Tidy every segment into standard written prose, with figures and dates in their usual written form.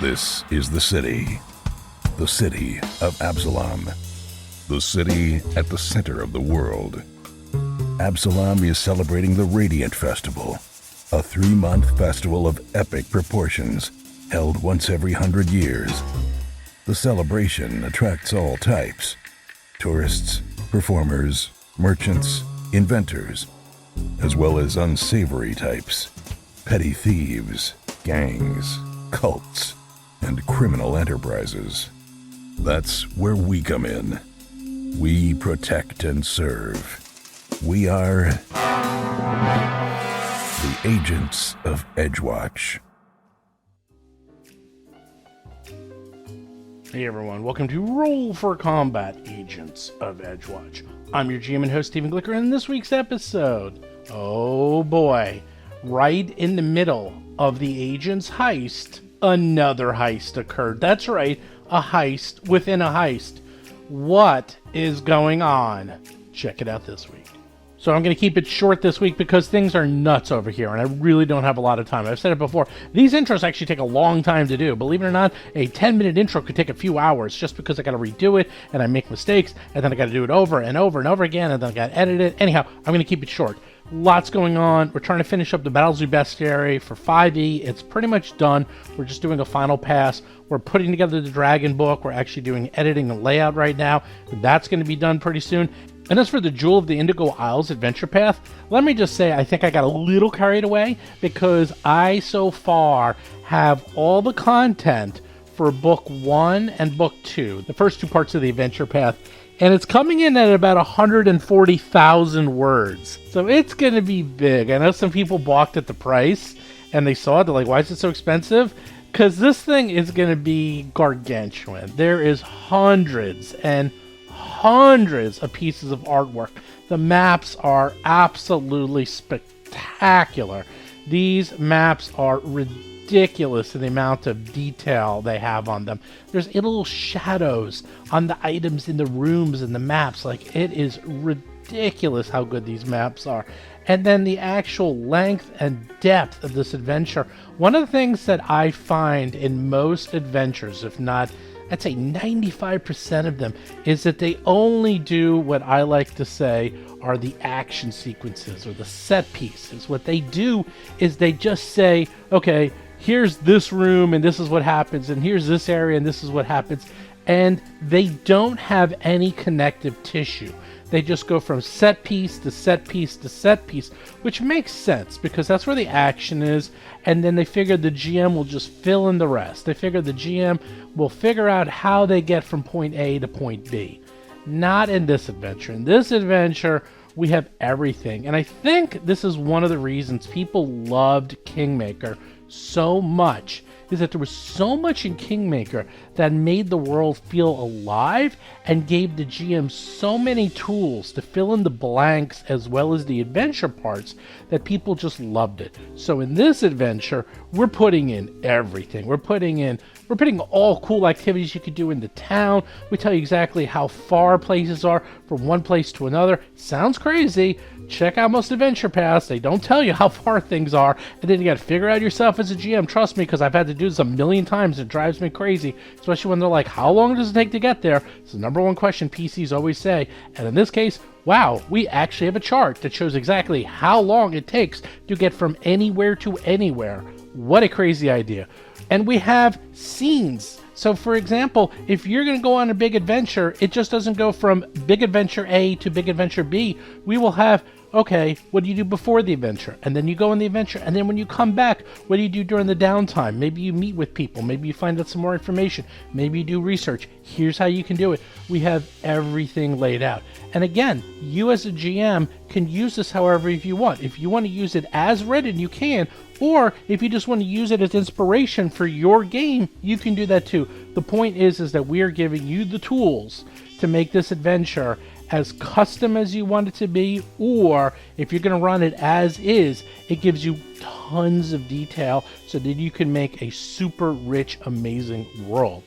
This is the city of Absalom, the city at the center of the world. Absalom is celebrating the Radiant Festival, a 3-month festival of epic proportions held once every 100 years. The celebration attracts all types: tourists, performers, merchants, inventors, as well as unsavory types, petty thieves, gangs, cults, and criminal enterprises. That's where we come in. We protect and serve. We are the Agents of Edgewatch. Hey everyone, welcome to Roll for Combat, Agents of Edgewatch. I'm your GM and host, Stephen Glicker, and in this week's episode, oh boy, right in the middle of the Agents heist, another heist occurred. That's right, a heist within a heist. What is going on? Check it out this week. So I'm going to keep it short this week because things are nuts over here, and I really don't have a lot of time. I've said it before. These intros actually take a long time to do. Believe it or not, a 10-minute intro could take a few hours just because I got to redo it, and I make mistakes, and then I got to do it over and over and over again, and then I got to edit it. Anyhow, I'm going to keep it short. Lots going on. We're trying to finish up the Battles of Bestiary for 5e. It's pretty much done. We're just doing a final pass. We're putting together the Dragon book. We're actually doing editing and layout right now. That's going to be done pretty soon. And as for the Jewel of the Indigo Isles Adventure Path, let me just say I think I got a little carried away because I so far have all the content for Book 1 and Book 2, the first two parts of the Adventure Path, and it's coming in at about 140,000 words. So it's going to be big. I know some people balked at the price, and they saw it. They're like, why is it so expensive? Because this thing is going to be gargantuan. There is hundreds and hundreds of pieces of artwork. The maps are absolutely spectacular. These maps are ridiculous in the amount of detail they have on them. There's little shadows on the items in the rooms and the maps. Like, it is ridiculous how good these maps are. And then the actual length and depth of this adventure. One of the things that I find in most adventures, if not I'd say 95% of them, is that they only do what I like to say are the action sequences or the set pieces. What they do is they just say, okay, here's this room and this is what happens, and here's this area and this is what happens, and they don't have any connective tissue. They just go from set piece to set piece to set piece, which makes sense because that's where the action is, and then they figure the GM will just fill in the rest. They figure the GM will figure out how they get from point A to point B. Not in this adventure. In this adventure, we have everything, and I think this is one of the reasons people loved Kingmaker so much, is that there was so much in Kingmaker that made the world feel alive and gave the GM so many tools to fill in the blanks as well as the adventure parts that people just loved it. So in this adventure, we're putting in everything. We're putting all cool activities you could do in the town. We tell you exactly how far places are from one place to another. Sounds crazy. Check out most adventure paths. They don't tell you how far things are, and then you got to figure out yourself as a GM. Trust me, because I've had to do this a million times. It drives me crazy, especially when they're like, how long does it take to get there? It's the number one question PCs always say. And in this case, wow, we actually have a chart that shows exactly how long it takes to get from anywhere to anywhere. What a crazy idea. And we have scenes. So for example, if you're going to go on a big adventure, it just doesn't go from big adventure A to big adventure B. We will have, okay, what do you do before the adventure? And then you go on the adventure. And then when you come back, what do you do during the downtime? Maybe you meet with people. Maybe you find out some more information. Maybe you do research. Here's how you can do it. We have everything laid out. And again, you as a GM can use this however you want. If you want to use it as written, you can. Or if you just want to use it as inspiration for your game, you can do that too. The point is that we are giving you the tools to make this adventure as custom as you want it to be, or if you're going to run it as is, it gives you tons of detail so that you can make a super rich, amazing world.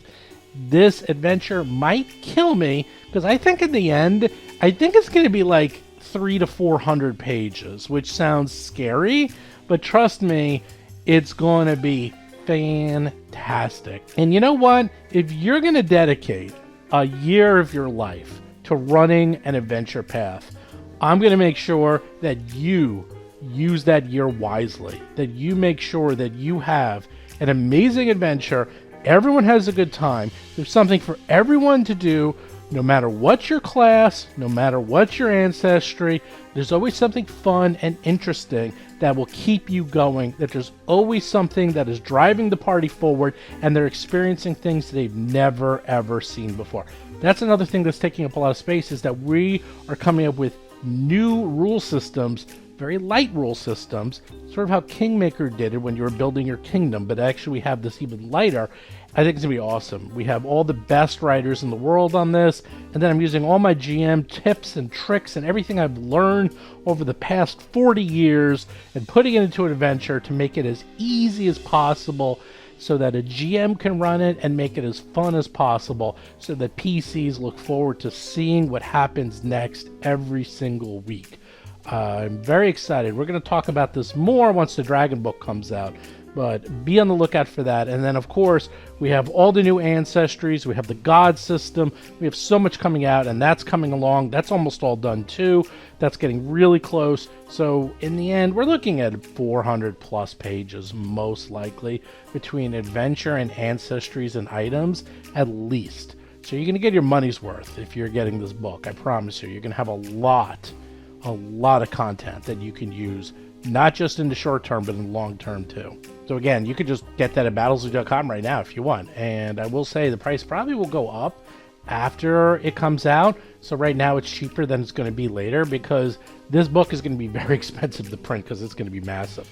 This adventure might kill me because I think in the end, I think it's going to be like 300 to 400 pages, which sounds scary, but trust me, it's going to be fantastic. And you know what? If you're going to dedicate a year of your life to running an adventure path, I'm going to make sure that you use that year wisely, that you make sure that you have an amazing adventure. Everyone has a good time. There's something for everyone to do, no matter what your class, no matter what your ancestry. There's always something fun and interesting that will keep you going, that there's always something that is driving the party forward, and they're experiencing things they've never, ever seen before. That's another thing that's taking up a lot of space, is that we are coming up with new rule systems, very light rule systems, sort of how Kingmaker did it when you were building your kingdom, but actually we have this even lighter. I think it's going to be awesome. We have all the best writers in the world on this, and then I'm using all my GM tips and tricks and everything I've learned over the past 40 years and putting it into an adventure to make it as easy as possible so that a GM can run it and make it as fun as possible so that PCs look forward to seeing what happens next every single week. I'm very excited. We're going to talk about this more once the Dragon Book comes out, but be on the lookout for that. And then, of course, we have all the new ancestries. We have the God system. We have so much coming out, and that's coming along. That's almost all done, too. That's getting really close. So, in the end, we're looking at 400-plus pages, most likely, between adventure and ancestries and items, at least. So you're going to get your money's worth if you're getting this book. I promise you. You're going to have a lot of content that you can use, not just in the short term, but in the long term too. So again, you could just get that at battlezoo.com right now if you want. And I will say the price probably will go up after it comes out. So right now it's cheaper than it's going to be later, because this book is going to be very expensive to print because it's going to be massive.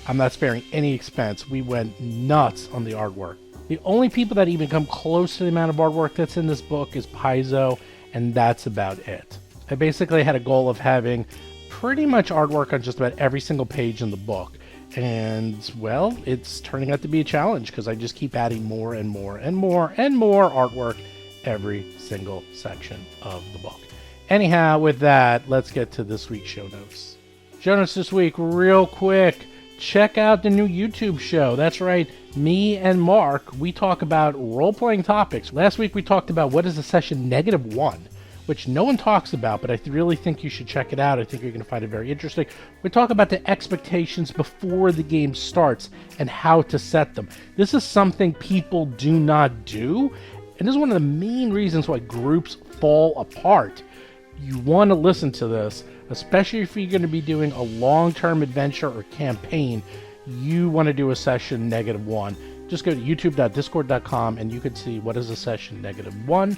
I'm not sparing any expense. We went nuts on the artwork. The only people that even come close to the amount of artwork that's in this book is Paizo, and that's about it. I basically had a goal of having pretty much artwork on just about every single page in the book. And, well, it's turning out to be a challenge because I just keep adding more and more and more and more artwork every single section of the book. Anyhow, with that, let's get to this week's show notes. Show notes this week, real quick. Check out the new YouTube show. That's right, me and Mark, we talk about role-playing topics. Last week we talked about what is a session -1. Which no one talks about, but I really think you should check it out. I think you're going to find it very interesting. We talk about the expectations before the game starts and how to set them. This is something people do not do, and this is one of the main reasons why groups fall apart. You want to listen to this, especially if you're going to be doing a long-term adventure or campaign. You want to do a session -1. Just go to youtube.discord.com and you can see what is a session -1.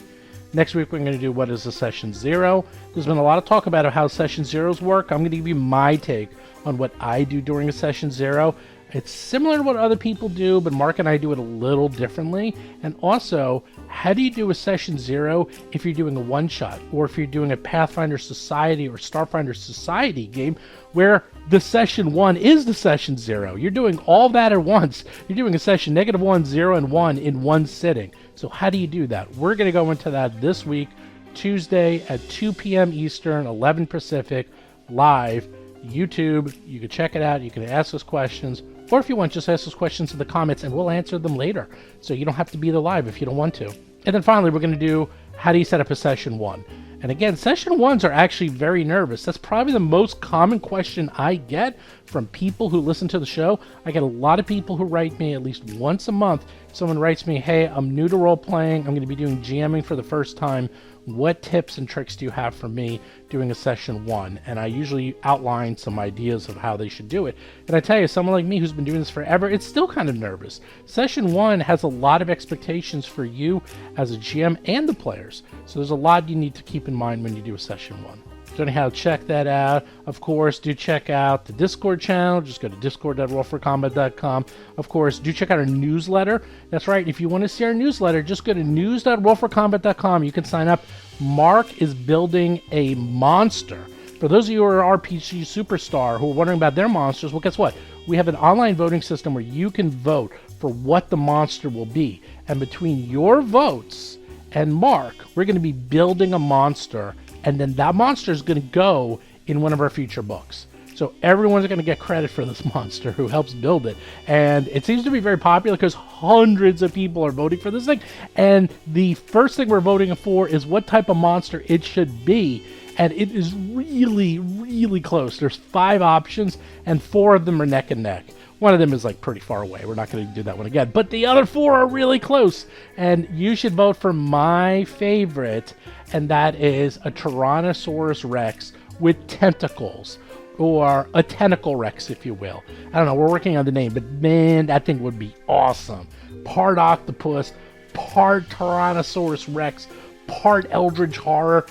Next week, we're going to do what is a session 0. There's been a lot of talk about how session 0s work. I'm going to give you my take on what I do during a session 0. It's similar to what other people do, but Mark and I do it a little differently. And also, how do you do a session 0 if you're doing a one-shot, or if you're doing a Pathfinder Society or Starfinder Society game where the session 1 is the session 0? You're doing all that at once. You're doing a session -1, 0, and 1 in one sitting. So how do you do that? We're going to go into that this week, Tuesday at 2 p.m. Eastern, 11 Pacific, live, YouTube. You can check it out. You can ask us questions. Or if you want, just ask us questions in the comments and we'll answer them later. So you don't have to be there live if you don't want to. And then finally, we're going to do how do you set up a session 1? And again, session 1s are actually very nervous. That's probably the most common question I get from people who listen to the show. I get a lot of people who write me at least once a month. Someone writes me, hey, I'm new to role-playing. I'm going to be doing GMing for the first time. What tips and tricks do you have for me doing a session 1? And I usually outline some ideas of how they should do it. And I tell you, someone like me who's been doing this forever, it's still kind of nervous. Session 1 has a lot of expectations for you as a GM and the players. So there's a lot you need to keep in mind when you do a session 1. So anyhow, check that out. Of course, do check out the Discord channel. Just go to discord.rollforcombat.com. Of course, do check out our newsletter. That's right. If you want to see our newsletter, just go to news.rollforcombat.com. You can sign up. Mark is building a monster. For those of you who are RPG Superstar who are wondering about their monsters, well, guess what? We have an online voting system where you can vote for what the monster will be. And between your votes and Mark, we're going to be building a monster, and then that monster is going to go in one of our future books. So everyone's going to get credit for this monster who helps build it. And it seems to be very popular because hundreds of people are voting for this thing. And the first thing we're voting for is what type of monster it should be. And it is really, really close. There's 5 options, and 4 of them are neck and neck. One of them is like pretty far away. We're not going to do that one again. But the other 4 are really close. And you should vote for my favorite, and that is a Tyrannosaurus Rex with tentacles, or a tentacle Rex, if you will. I don't know. We're working on the name, but man, that thing would be awesome. Part octopus, part Tyrannosaurus Rex, part Eldritch Horror.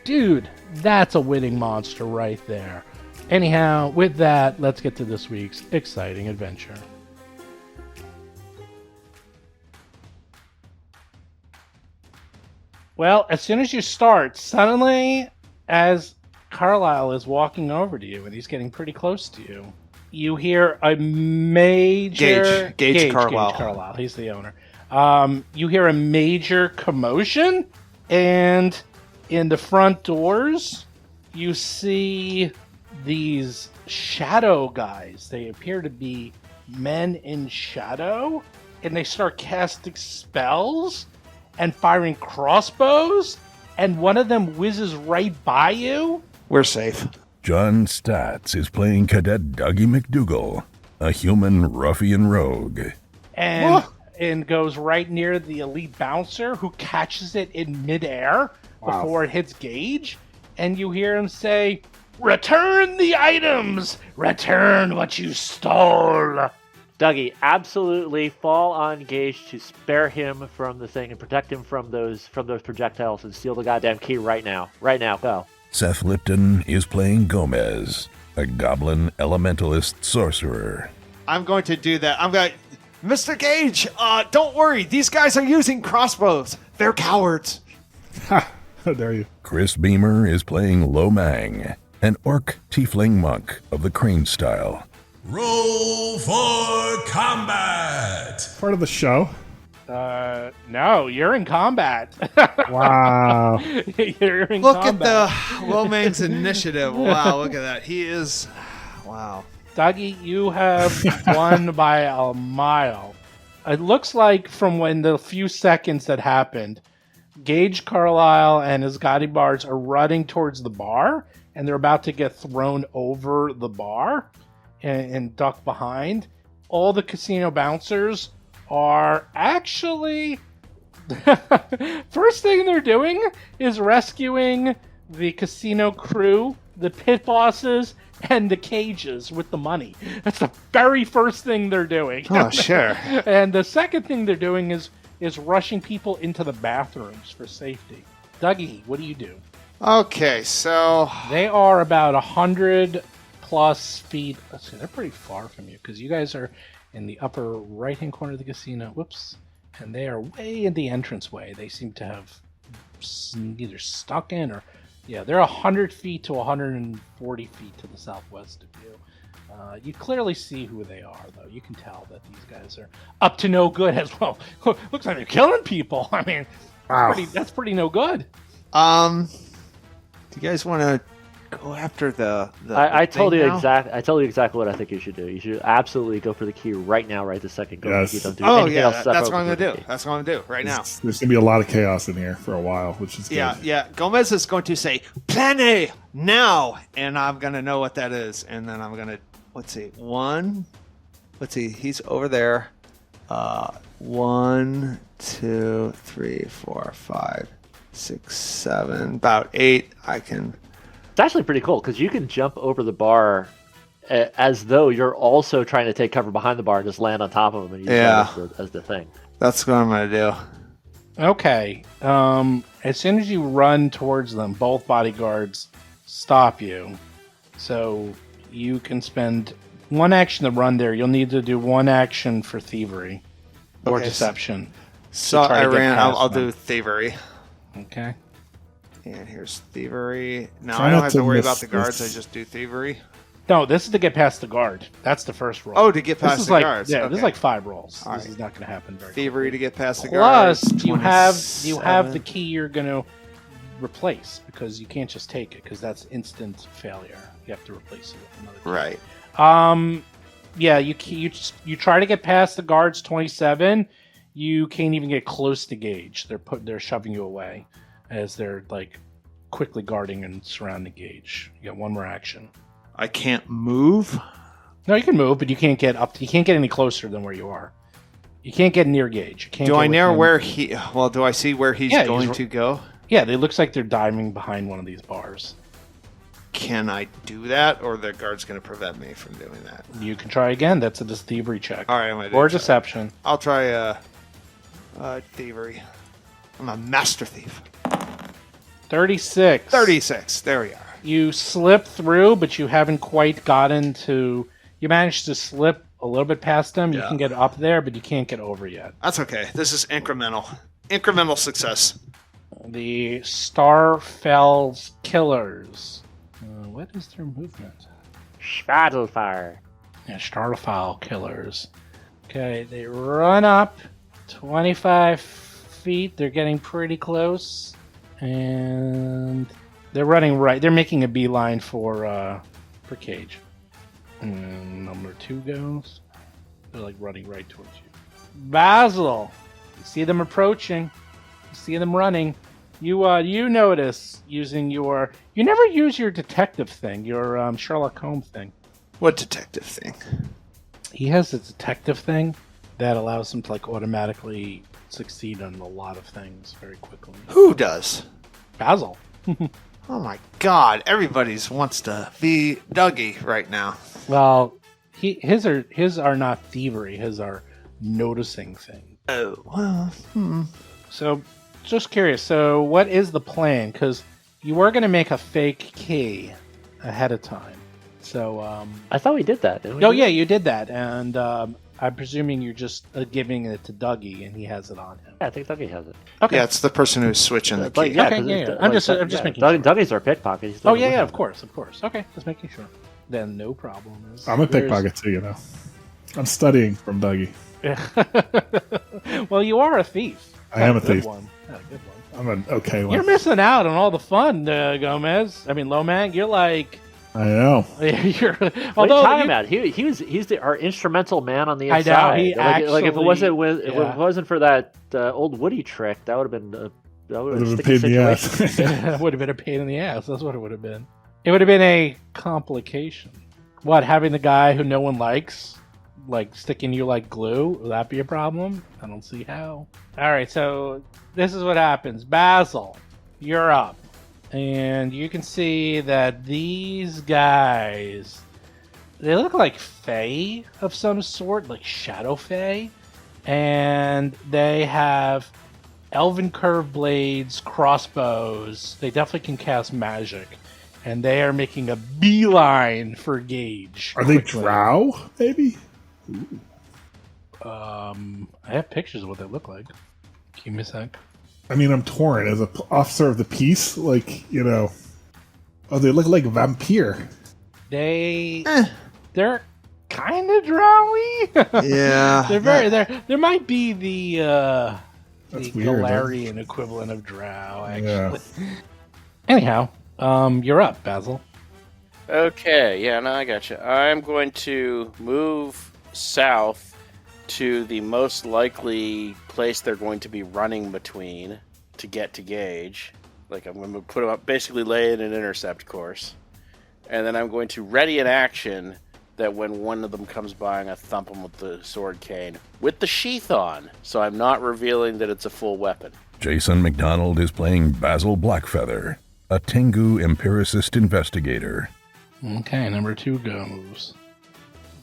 Dude, that's a winning monster right there. Anyhow, with that, let's get to this week's exciting adventure. Well, as soon as you start, suddenly, as Carlisle is walking over to you, and he's getting pretty close to you, you hear a major... Gage Carlisle. Gage Carlisle, he's the owner. You hear a major commotion, and in the front doors, you see these shadow guys. They appear to be men in shadow, and they start casting spells and firing crossbows, and one of them whizzes right by you. We're safe. John Statz is playing Cadet Dougie McDougal, a human ruffian rogue. And goes right near the elite bouncer, who catches it in midair before it hits Gage. And you hear him say, "Return the items! Return what you stole!" Dougie, absolutely fall on Gage to spare him from the thing and protect him from those projectiles and steal the goddamn key right now. Right now, go. Seth Lipton is playing Gomez, a goblin elementalist sorcerer. I'm going to do that. Mr. Gage, don't worry. These guys are using crossbows. They're cowards. Ha! How dare you. Chris Beamer is playing Lo Mang, an orc tiefling monk of the Crane style. Roll for combat! Part of the show. No, you're in combat. Wow. You're in Look combat. at the Lomang's initiative. Wow, look at that. He is... Wow. Dougie, you have won by a mile. It looks like from when the few seconds that happened, Gage Carlisle and his Gotti Bars are running towards the bar, and they're about to get thrown over the bar and duck behind. All the casino bouncers are actually... First thing they're doing is rescuing the casino crew, the pit bosses, and the cages with the money. That's the very first thing they're doing. Oh, sure. And the second thing they're doing is rushing people into the bathrooms for safety. Dougie, what do you do? Okay, so... They are about 100 plus feet. Let's see, they're pretty far from you because you guys are in the upper right-hand corner of the casino. Whoops. And they are way in the entranceway. They seem to have either stuck in or... Yeah, they're 100 feet to 140 feet to the southwest of you. You clearly see who they are, though. You can tell that these guys are up to no good as well. Looks like they're killing people. I mean, that's pretty no good. Do you guys want to go after the I told you now? exactly what I think you should do. You should absolutely go for the key right now, right this second. Go Yes. for the key. Don't do Oh, anything yeah, else except that's go what I'm for going to the do. key. That's what I'm going to do right now. There's going to be a lot of chaos in here for a while, which is good. Yeah. Gomez is going to say, "Plan A now," and I'm going to know what that is. And then I'm going to, he's over there. 1, 2, 3, 4, 5, 6, 7, about 8. I can... It's actually pretty cool because you can jump over the bar as though you're also trying to take cover behind the bar and just land on top of them and use that as the thing. That's what I'm going to do. Okay. As soon as you run towards them, both bodyguards stop you. So you can spend one action to run there. You'll need to do one action for thievery or Okay, deception. So try I to get ran. past I'll them. do thievery. Okay. And here's thievery. Now Try I don't not have to to worry miss about the guards. this. I just do thievery. No, this is to get past the guard. That's the first roll. Oh, to get this past is the like, guards. Yeah, Okay. this is like 5 rolls. All This right. is not going to happen very Thievery to get past the quickly. guards. Plus, you have the 27. key you're going to replace because you can't just take it because that's instant failure. You have to replace it with another key. Right. Yeah, you try to get past the guards 27. You can't even get close to Gage. They're shoving you away as they're like quickly guarding and surrounding Gage. You got one more action. I can't move. No, you can move, but you can't get up. You can't get any closer than where you are. You can't get near Gage. You can't Do get I know within- where he? Well, do I see where he's going to go? Yeah, it looks like they're diving behind one of these bars. Can I do that, or the guard's going to prevent me from doing that? You can try again. That's a thievery check. All right, I'm gonna do Or it. deception. I'll try thievery. I'm a master thief. 36. 36. There we are. You slip through, but you haven't quite gotten to... You managed to slip a little bit past them. You Yeah. can get up there, but you can't get over yet. That's okay. This is incremental. Incremental success. The Starfell's Killers. What is their movement? Schwadelfire. Yeah, Starfell Killers. Okay, they run up 25 feet. They're getting pretty close. And they're running right. They're making a beeline for Cage. And number 2 goes. They're like running right towards you. Basil! You see them approaching. You see them running. You notice using your... You never use your detective thing, your Sherlock Holmes thing. What detective thing? He has a detective thing that allows him to like automatically succeed on a lot of things very quickly. Who does? Basil. Oh my God! Everybody's wants to be Dougie right now. Well, his are not thievery. His are noticing things. Oh well. So, just curious. So, what is the plan? Because you were going to make a fake key ahead of time. So, I thought we did that. Didn't we? oh yeah, you did that, and I'm presuming you're just giving it to Dougie, and he has it on him. Yeah, I think Dougie has it. Okay. Yeah, it's the person who's switching the key. Like, yeah, Okay, 'cause yeah, it's- yeah. I'm just making sure. Dougie's our pickpocket. He's Oh the- yeah, of course. Okay, just making sure. Then no problem. I'm a pickpocket too, you know. I'm studying from Dougie. Well, you are a thief. I am a Good thief. one. Good one. I'm an okay You're one. missing out on all the fun, Gomez. I mean, Lomang. You're like, I know. you're. What are you Although talking you- about? He's our instrumental man on the I know, inside. he Like if it wasn't actually- if yeah. it wasn't for that old Woody trick, that would have been Would a have been sticky paid in the situation. ass. It would have been a pain in the ass. That's what it would have been. It would have been a complication. What, having the guy who no one likes, like sticking you like glue? Would that be a problem? I don't see how. All right, so this is what happens. Basil, you're up. And you can see that these guys, they look like Fae of some sort, like Shadow Fae. And they have elven curved blades, crossbows. They definitely can cast magic. And they are making a beeline for Gage. Are they quickly. drow, maybe? I have pictures of what they look like. Give me a sec. I mean, I'm torn. As an officer of the peace, like, you know... Oh, they look like vampire. They're kind of drowy. Yeah. They're very. There might be the That's weird, Galarian equivalent of drow. Actually. Yeah. Anyhow, you're up, Basil. Okay, yeah, no, I got you. I'm going to move south to the most likely place they're going to be running between to get to Gage. Like, I'm going to put them up, basically lay in an intercept course. And then I'm going to ready an action that when one of them comes by, I'm going to thump them with the sword cane with the sheath on. So I'm not revealing that it's a full weapon. Jason McDonald is playing Basil Blackfeather, a Tengu empiricist investigator. Okay, number 2 goes.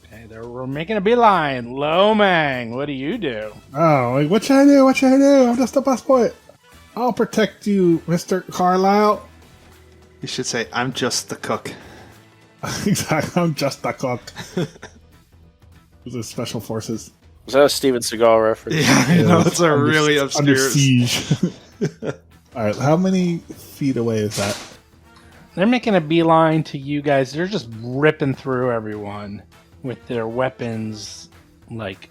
Okay, we're making a beeline. Lomang, what do you do? Oh, like, what should I do? What should I do? I'm just a busboy. I'll protect you, Mr. Carlisle. You should say, "I'm just the cook." Exactly. I'm just a cook. Those are special forces. Was that a Steven Seagal reference? Yeah, I know it's a Under- really under obscure. siege. All right, how many feet away is that? They're making a beeline to you guys. They're just ripping through everyone with their weapons, like,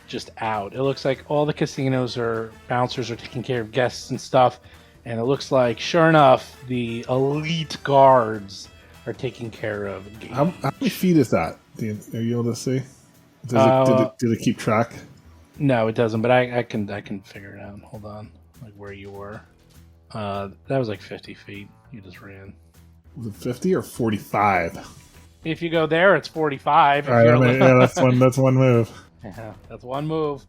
just out. It looks like all the bouncers are taking care of guests and stuff. And it looks like, sure enough, the elite guards are taking care of. How many feet is that? Are you able to see? Did it keep track? No, it doesn't. But I can figure it out. Hold on, like where you were. That was like 50 feet. You just ran. Was it 50 or 45? If you go there, it's 45. All right, that's one move. Yeah, that's one move.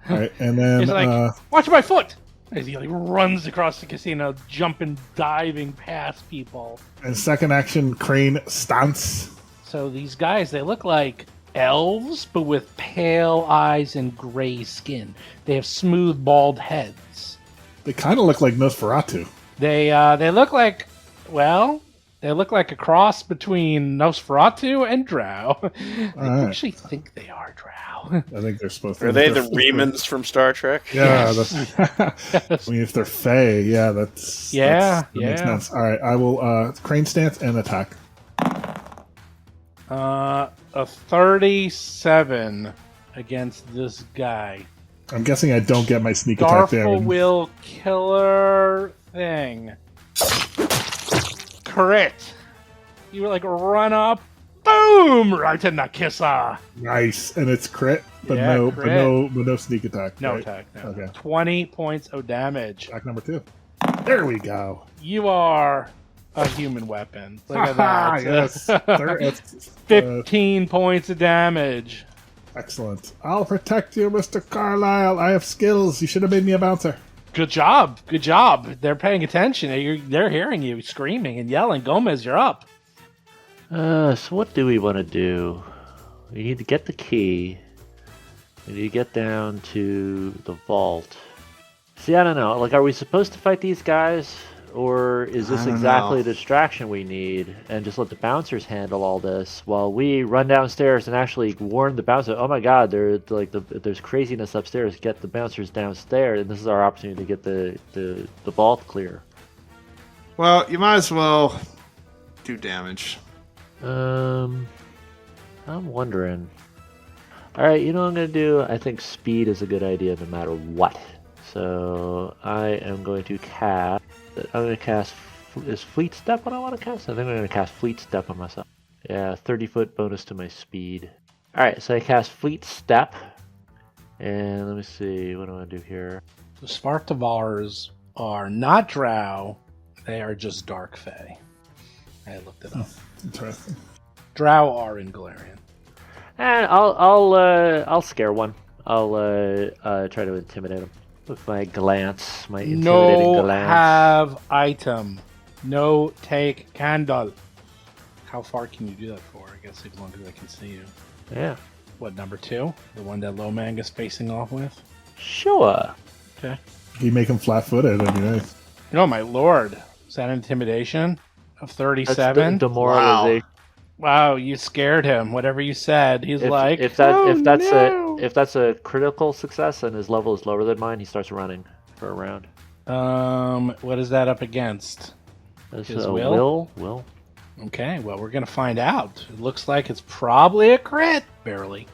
All right, and then He's like, watch my foot! As he like runs across the casino, jumping, diving past people. and second action, crane stance. So these guys, they look like elves, but with pale eyes and gray skin. They have smooth, bald heads. They kind of look like Nosferatu. They look like, well, they look like a cross between Nosferatu and Drow. I actually think they are Drow. I think they're supposed to. Are they the Remans from Star Trek? Yeah, that's, I mean, if they're Fae, yeah, that makes sense. All right, I will crane stance and attack. A 37 against this guy. I'm guessing I don't get my sneak attack Darful damage. will killer thing. Crit. You like run up, boom, right in the kisser. Nice, and it's crit, but Yeah, no, crit. but no sneak attack. No right? attack. No. Okay. 20 points of damage. Attack number 2. There we go. You are a human weapon. Look at Haha, that. yes. 15 points of damage. Excellent. I'll protect you, Mr. Carlisle. I have skills. You should have made me a bouncer. Good job. Good job. They're paying attention. They're hearing you screaming and yelling. Gomez, you're up. So what do we want to do? We need to get the key. We need to get down to the vault. See, I don't know. Like, are we supposed to fight these guys? Or is this exactly the distraction we need? And just let the bouncers handle all this while we run downstairs and actually warn the bouncer, oh my god, there's craziness upstairs. Get the bouncers downstairs. And this is our opportunity to get the vault clear. Well, you might as well do damage. I'm wondering. Alright, you know what I'm going to do? I think speed is a good idea no matter what. So I am going to cast... Is Fleet Step what I want to cast? I think I'm going to cast Fleet Step on myself. Yeah, 30-foot bonus to my speed. Alright, so I cast Fleet Step. And let me see, what do I do here? The Svartavars are not Drow. They are just Dark Fae. I looked it up. Interesting. Drow are in Galarian. And I'll scare one. I'll try to intimidate him with my glance, my intimidating No glance. have item. No take candle. How far can you do that for? I guess as long as I can see you. Yeah. What, number 2? The one that Lomang is facing off with? Sure. Okay. You make him flat-footed, that'd be nice. Oh my lord. Is that intimidation? Of That's 37? demoralization. Wow, you scared him. Whatever you said, he's like, if "Oh, that's a critical success and his level is lower than mine, he starts running for a round. What is that up against? That's His a will? Will. Okay, well, we're gonna find out. It looks like it's probably a crit. Barely.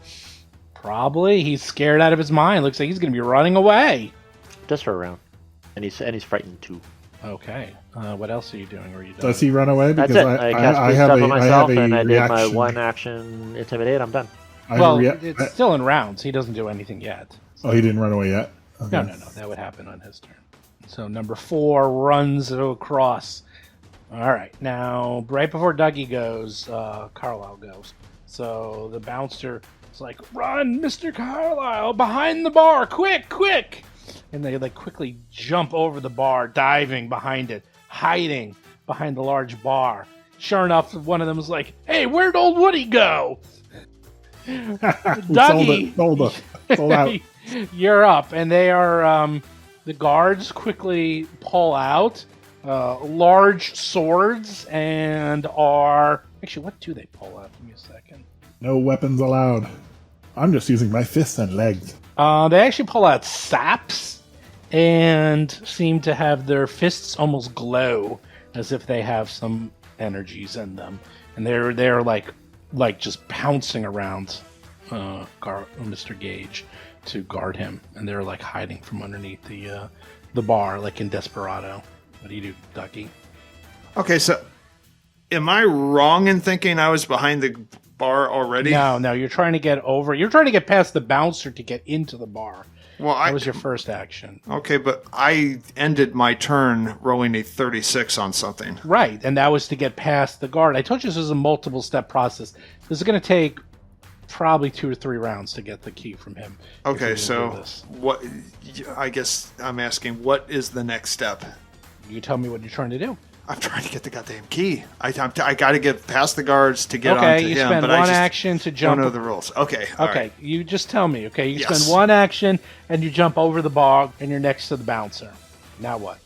Probably. He's scared out of his mind. Looks like he's gonna be running away. Just for a round. And he's frightened too. Okay. What else are you doing? Or are you done? Does he run away? That's Because it. I cast Fleet have Step a, on I myself have a and I did my reaction. one action intimidate. I'm done. I have Well, a it's still in rounds. He doesn't do anything yet. Oh, he didn't run away yet? Okay. No. That would happen on his turn. So number 4 runs across. All right. Now, right before Dougie goes, Carlisle goes. So the bouncer is like, "Run, Mr. Carlisle, behind the bar, quick!" And they like quickly jump over the bar, diving behind it, hiding behind the large bar. Sure enough, one of them is like, "Hey, where'd old Woody go?" Dougie, Sold out. you're up, and they are. The guards quickly pull out large swords and are actually. What do they pull out? Give me a second. No weapons allowed. I'm just using my fists and legs. They actually pull out saps and seem to have their fists almost glow as if they have some energies in them, and they're like just pouncing around Mr. Gage to guard him, and they're like hiding from underneath the bar, like in Desperado. What do you do, Ducky? Okay, so Am I wrong in thinking I was behind the bar already? No, you're trying to get over. You're trying to get past the bouncer to get into the bar. Well, that was your first action. Okay, but I ended my turn rolling a 36 on something. Right, and that was to get past the guard. I told you this is a multiple step process. This is going to take probably 2 or 3 rounds to get the key from him. Okay, so what? I guess I'm asking, what is the next step? You tell me what you're trying to do. I'm trying to get the goddamn key. I got to get past the guards to get onto him. Okay, you spend one action to jump. Don't know the rules. Okay, all right. You just tell me. Okay, you spend one action and you jump over the bar and you're next to the bouncer. Now what?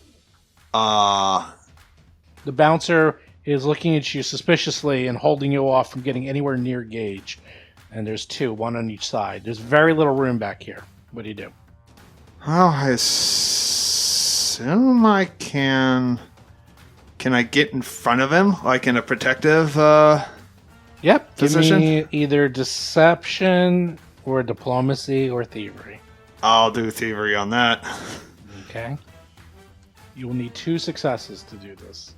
The bouncer is looking at you suspiciously and holding you off from getting anywhere near Gage. And there's 2, one on each side. There's very little room back here. What do you do? Well, I assume I can. Can I get in front of him, like in a protective Yep. position? Give me either deception or diplomacy or thievery. I'll do thievery on that. Okay. You will need 2 successes to do this.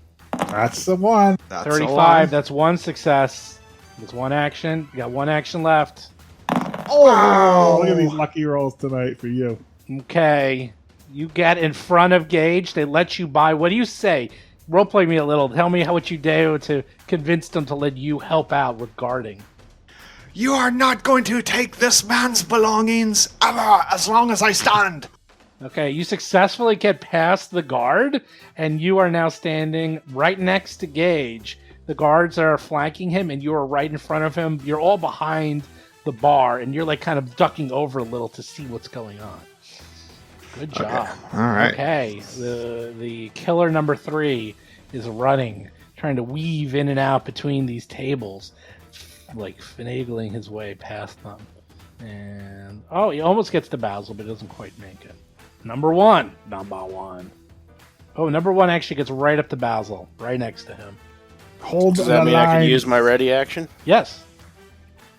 That's the one. That's 35, that's 1 success. That's 1 action. You got 1 action left. Oh, look at these lucky rolls tonight for you. Okay. You get in front of Gage. They let you by. What do you say? Roleplay me a little. Tell me what you do to convince them to let you help out with guarding. You are not going to take this man's belongings ever as long as I stand. Okay, you successfully get past the guard, and you are now standing right next to Gage. The guards are flanking him, and you are right in front of him. You're all behind the bar, and you're like kind of ducking over a little to see what's going on. Good job. Okay. All right. Okay, the killer number 3 is running, trying to weave in and out between these tables, like finagling his way past them. And he almost gets to Basil, but doesn't quite make it. Number one. Oh, number 1 actually gets right up to Basil, right next to him. Does that mean I can use my ready action? Yes.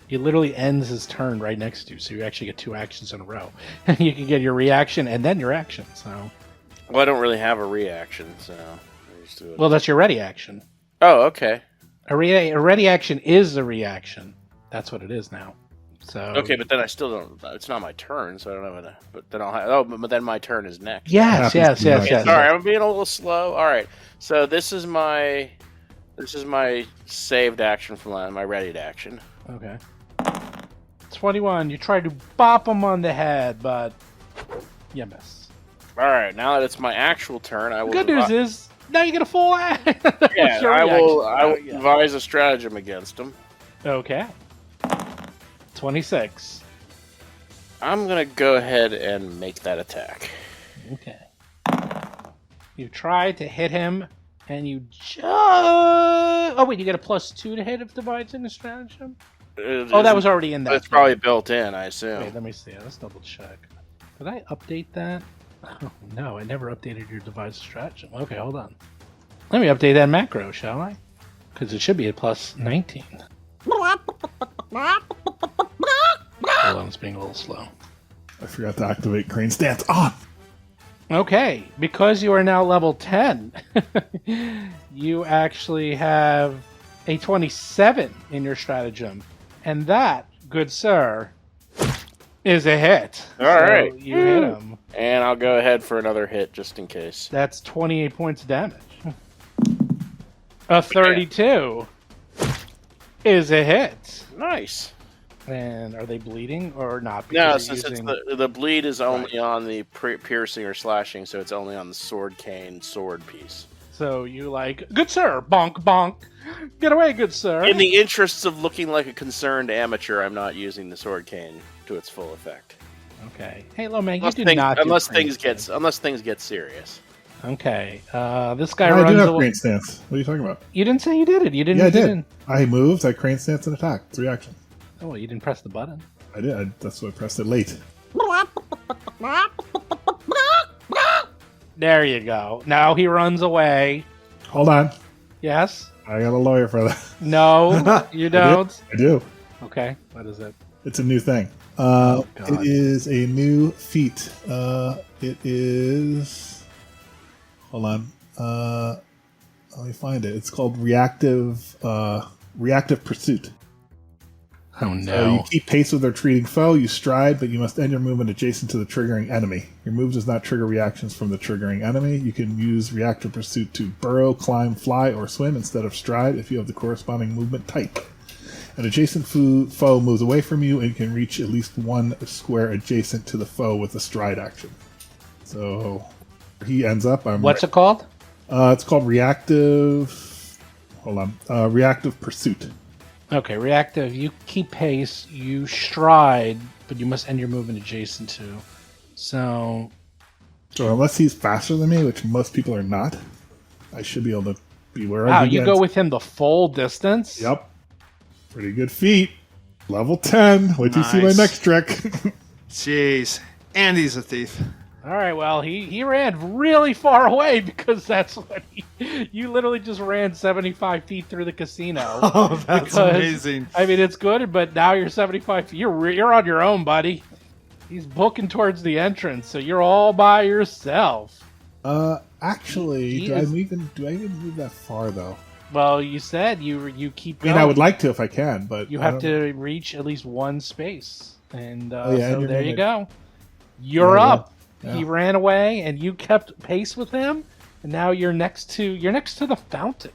He literally ends his turn right next to you, so you actually get 2 actions in a row. You can get your reaction and then your action. So, well, I don't really have a reaction, so I just do it. Well, that's your ready action. Oh, okay. A ready action is a reaction. That's what it is now. So okay, but then I still don't. It's not my turn, so I don't know what. But then I'll have. Oh, but then my turn is next. Yes. Sorry, I'm being a little slow. All right, so this is my saved action from my readied action. Okay. 21. You try to bop him on the head, but you miss. All right, now that it's my actual turn, I will. Good news is now you get a full act. Yeah, I will devise a stratagem against him. Okay. 26. I'm gonna go ahead and make that attack. Okay. You try to hit him, and you just... Oh, wait, you get a +2 to hit if divides in a stratagem? That was already in that. It's probably built in, I assume. Wait, let me see. Let's double check. Did I update that? Oh, no, I never updated your device stratagem. Okay, hold on. Let me update that macro, shall I? Because it should be a +19. Hold on, it's being a little slow. I forgot to activate Crane Stance on. Okay, because you are now level 10, you actually have a 27 in your stratagem. And that, good sir, is a hit. All right. You hit him. And I'll go ahead for another hit just in case. That's 28 points of damage. A 32 is a hit. Nice. And are they bleeding or not? No, since the bleed is only on the piercing or slashing, so it's only on the sword cane sword piece. So you like, good sir, bonk, bonk. Get away, good sir. In the interests of looking like a concerned amateur, I'm not using the sword cane to its full effect. Okay. Hey, Lomang, unless things get serious. Okay. This guy I runs do have away. Crane Stance. What are you talking about? You didn't say you did it. You didn't. Yeah, I did. Didn't. I moved. I Crane Stance and attack. 3 actions. Oh, well, you didn't press the button. I did. That's why I pressed it late. There you go. Now he runs away. Hold on. Yes? I got a lawyer for that. No, you don't. I do. Okay. What is it? It's a new thing. God. It is a new feat. It is... Hold on. Let me find it. It's called reactive pursuit. Oh no! So you keep pace with their retreating foe. You stride, but you must end your movement adjacent to the triggering enemy. Your move does not trigger reactions from the triggering enemy. You can use reactive pursuit to burrow, climb, fly, or swim instead of stride if you have the corresponding movement type. An adjacent foe moves away from you and can reach at least one square adjacent to the foe with a stride action. So he ends up. What's it called? It's called reactive. Hold on. Reactive pursuit. Okay, reactive. You keep pace. You stride, but you must end your movement adjacent to. So unless he's faster than me, which most people are not, I should be able to be where wow, he you ends. go with him the full distance? Yep. Pretty good feat. Level 10. Wait till you see my next trick. Jeez. And he's a thief. All right, well, he ran really far away because that's what you literally just ran 75 feet through the casino. Oh, that's amazing. I mean, it's good, but now you're 75 feet. You're on your own, buddy. He's booking towards the entrance, so you're all by yourself. Actually, do I even move that far though? Well, you said you keep going. I mean, I would like to if I can, but you have to reach at least one space, and so there you go. You're up. Yeah. He ran away, and you kept pace with him, and now you're next to the fountain,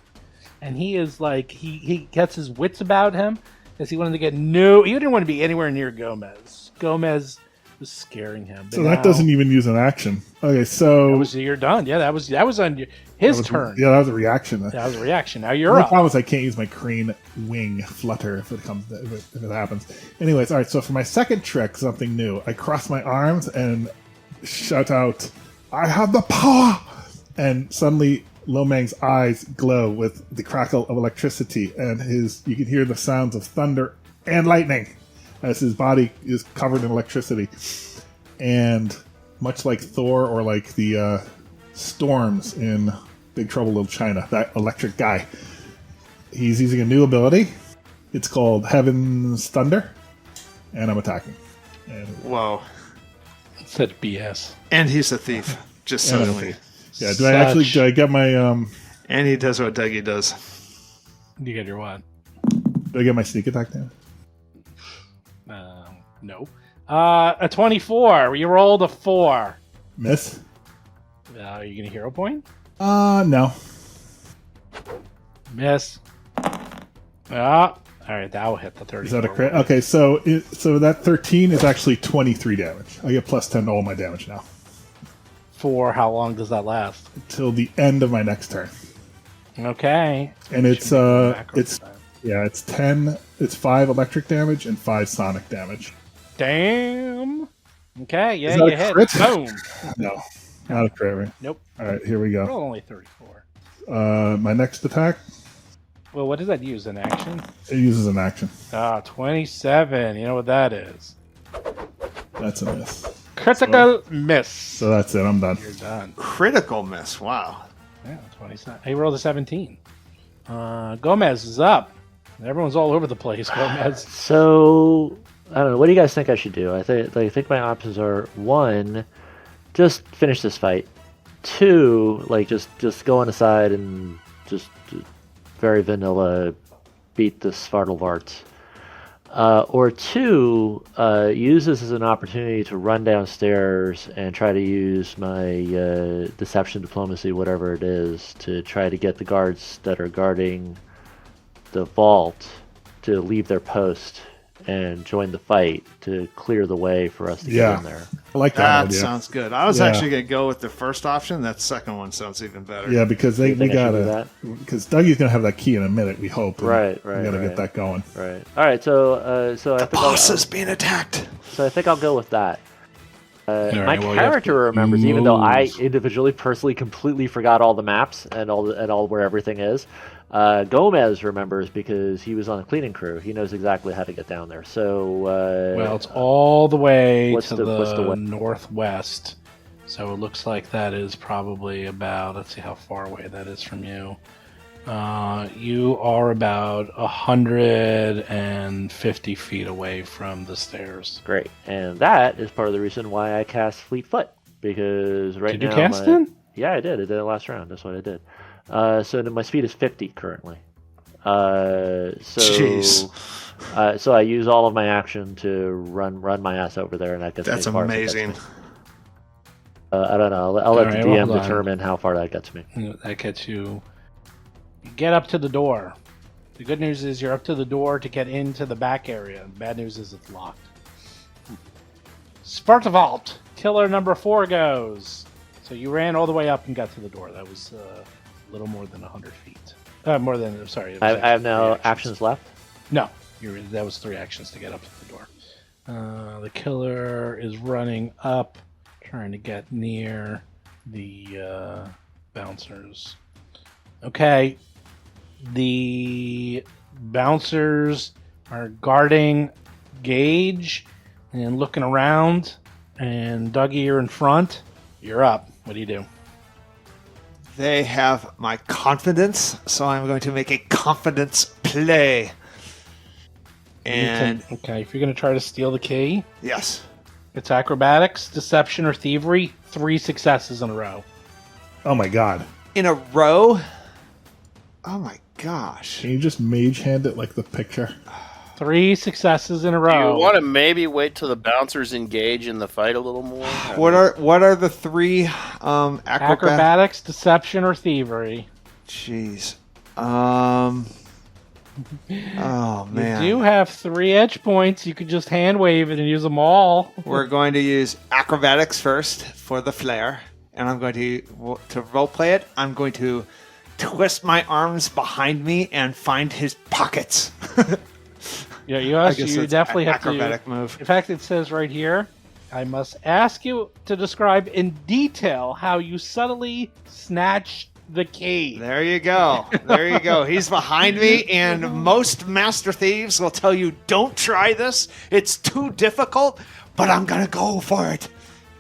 and he is like he gets his wits about him because he wanted to get he didn't want to be anywhere near Gomez. Gomez was scaring him. So that doesn't even use an action. Okay, so you're done. Yeah, that was on his turn. Yeah, that was a reaction. That was a reaction. Now you're up. The problem is I can't use my crane wing flutter if it happens. Anyways, all right. So for my second trick, something new. I cross my arms and shout out, "I have the power!" And suddenly Lomang's eyes glow with the crackle of electricity, and you can hear the sounds of thunder and lightning as his body is covered in electricity. And much like Thor or like the storms in Big Trouble in Little China, that electric guy, he's using a new ability. It's called Heaven's Thunder, and I'm attacking. Whoa. Said BS. And he's a thief. Just suddenly. Yeah, do I get my And he does what Dougie does. You get your what? Do I get my sneak attack now? No. A 24. You rolled a 4. Miss? Are you gonna hero point? No. Miss. All right, that will hit the 30. Is that a crit? Okay, so that 13 is actually 23 damage. I get plus 10 to all my damage now. For how long does that last? Until the end of my next turn. Okay. And it's 10. It's 5 electric damage and 5 sonic damage. Damn. Okay, yeah, Is that you a hit. crit? Boom. No, not a crit, right? Nope. All right, here we go. Roll only 34. My next attack. Well, what does that use? An action? It uses an action. 27. You know what that is? That's a miss. Critical miss. So that's it. I'm done. You're done. Critical miss. Wow. Yeah, 27. He rolled a 17. Gomez is up. Everyone's all over the place, Gomez. So, I don't know. What do you guys think I should do? I think my options are 1, just finish this fight. 2, just go on the side and just very vanilla beat the Svartalvarts. Or 2, use this as an opportunity to run downstairs and try to use my deception, diplomacy, whatever it is, to try to get the guards that are guarding the vault to leave their post and join the fight to clear the way for us to get in there. I like that idea. Sounds good. I was actually going to go with the first option. That second one sounds even better. Yeah, because we gotta. Because Dougie's gonna have that key in a minute. We hope. Right. We gotta get that going. Right. All right. So I think boss is being attacked. So I think I'll go with that. My well, character remembers, even though I individually, personally, completely forgot all the maps and all where everything is. Gomez remembers because he was on a cleaning crew. He knows exactly how to get down there. So well, it's all the way to the way? northwest. So it looks like that is probably about. Let's see how far away that is from you. You are about 150 feet away from the stairs. Great, and that is part of the reason why I cast Fleet Foot, because right now... Did you cast it? Yeah, I did. I did it last round. That's what I did. So my speed is 50 currently. Jeez. So I use all of my action to run my ass over there, and that gets That's me as far as it gets amazing. me. I don't know. I'll let the Alright, well, DM hold on. determine how far that gets me. That gets you. You get up to the door. The good news is you're up to the door to get into the back area. The bad news is it's locked. Spartavault, killer number 4 goes. So you ran all the way up and got to the door. That was a little more than 100 feet. More than, sorry. It was I have no 3 actions left. No, that was 3 actions to get up to the door. The killer is running up, trying to get near the bouncers. Okay, the bouncers are guarding Gage and looking around. And Dougie, you're in front. You're up. What do you do? They have my confidence, so I'm going to make a confidence play. And Okay, if you're going to try to steal the key, yes, it's acrobatics, deception, or thievery. 3 successes in a row. Oh my god. in a row. Oh my gosh. Can you just mage hand it like the picture? 3 successes in a Do row. you want to maybe wait till the bouncers engage in the fight a little more? What are the 3 Acrobatics, deception, or thievery. Jeez. Oh man. You do have 3 edge points. You could just hand wave it and use them all. We're going to use acrobatics first for the flair, and I'm going to roleplay it. I'm going to twist my arms behind me and find his pockets. Yeah, you I guess you that's definitely an have to. acrobatic move. In fact, it says right here, I must ask you to describe in detail how you subtly snatched the key. There you go. There you go. He's behind me, and most master thieves will tell you, don't try this. It's too difficult, but I'm going to go for it.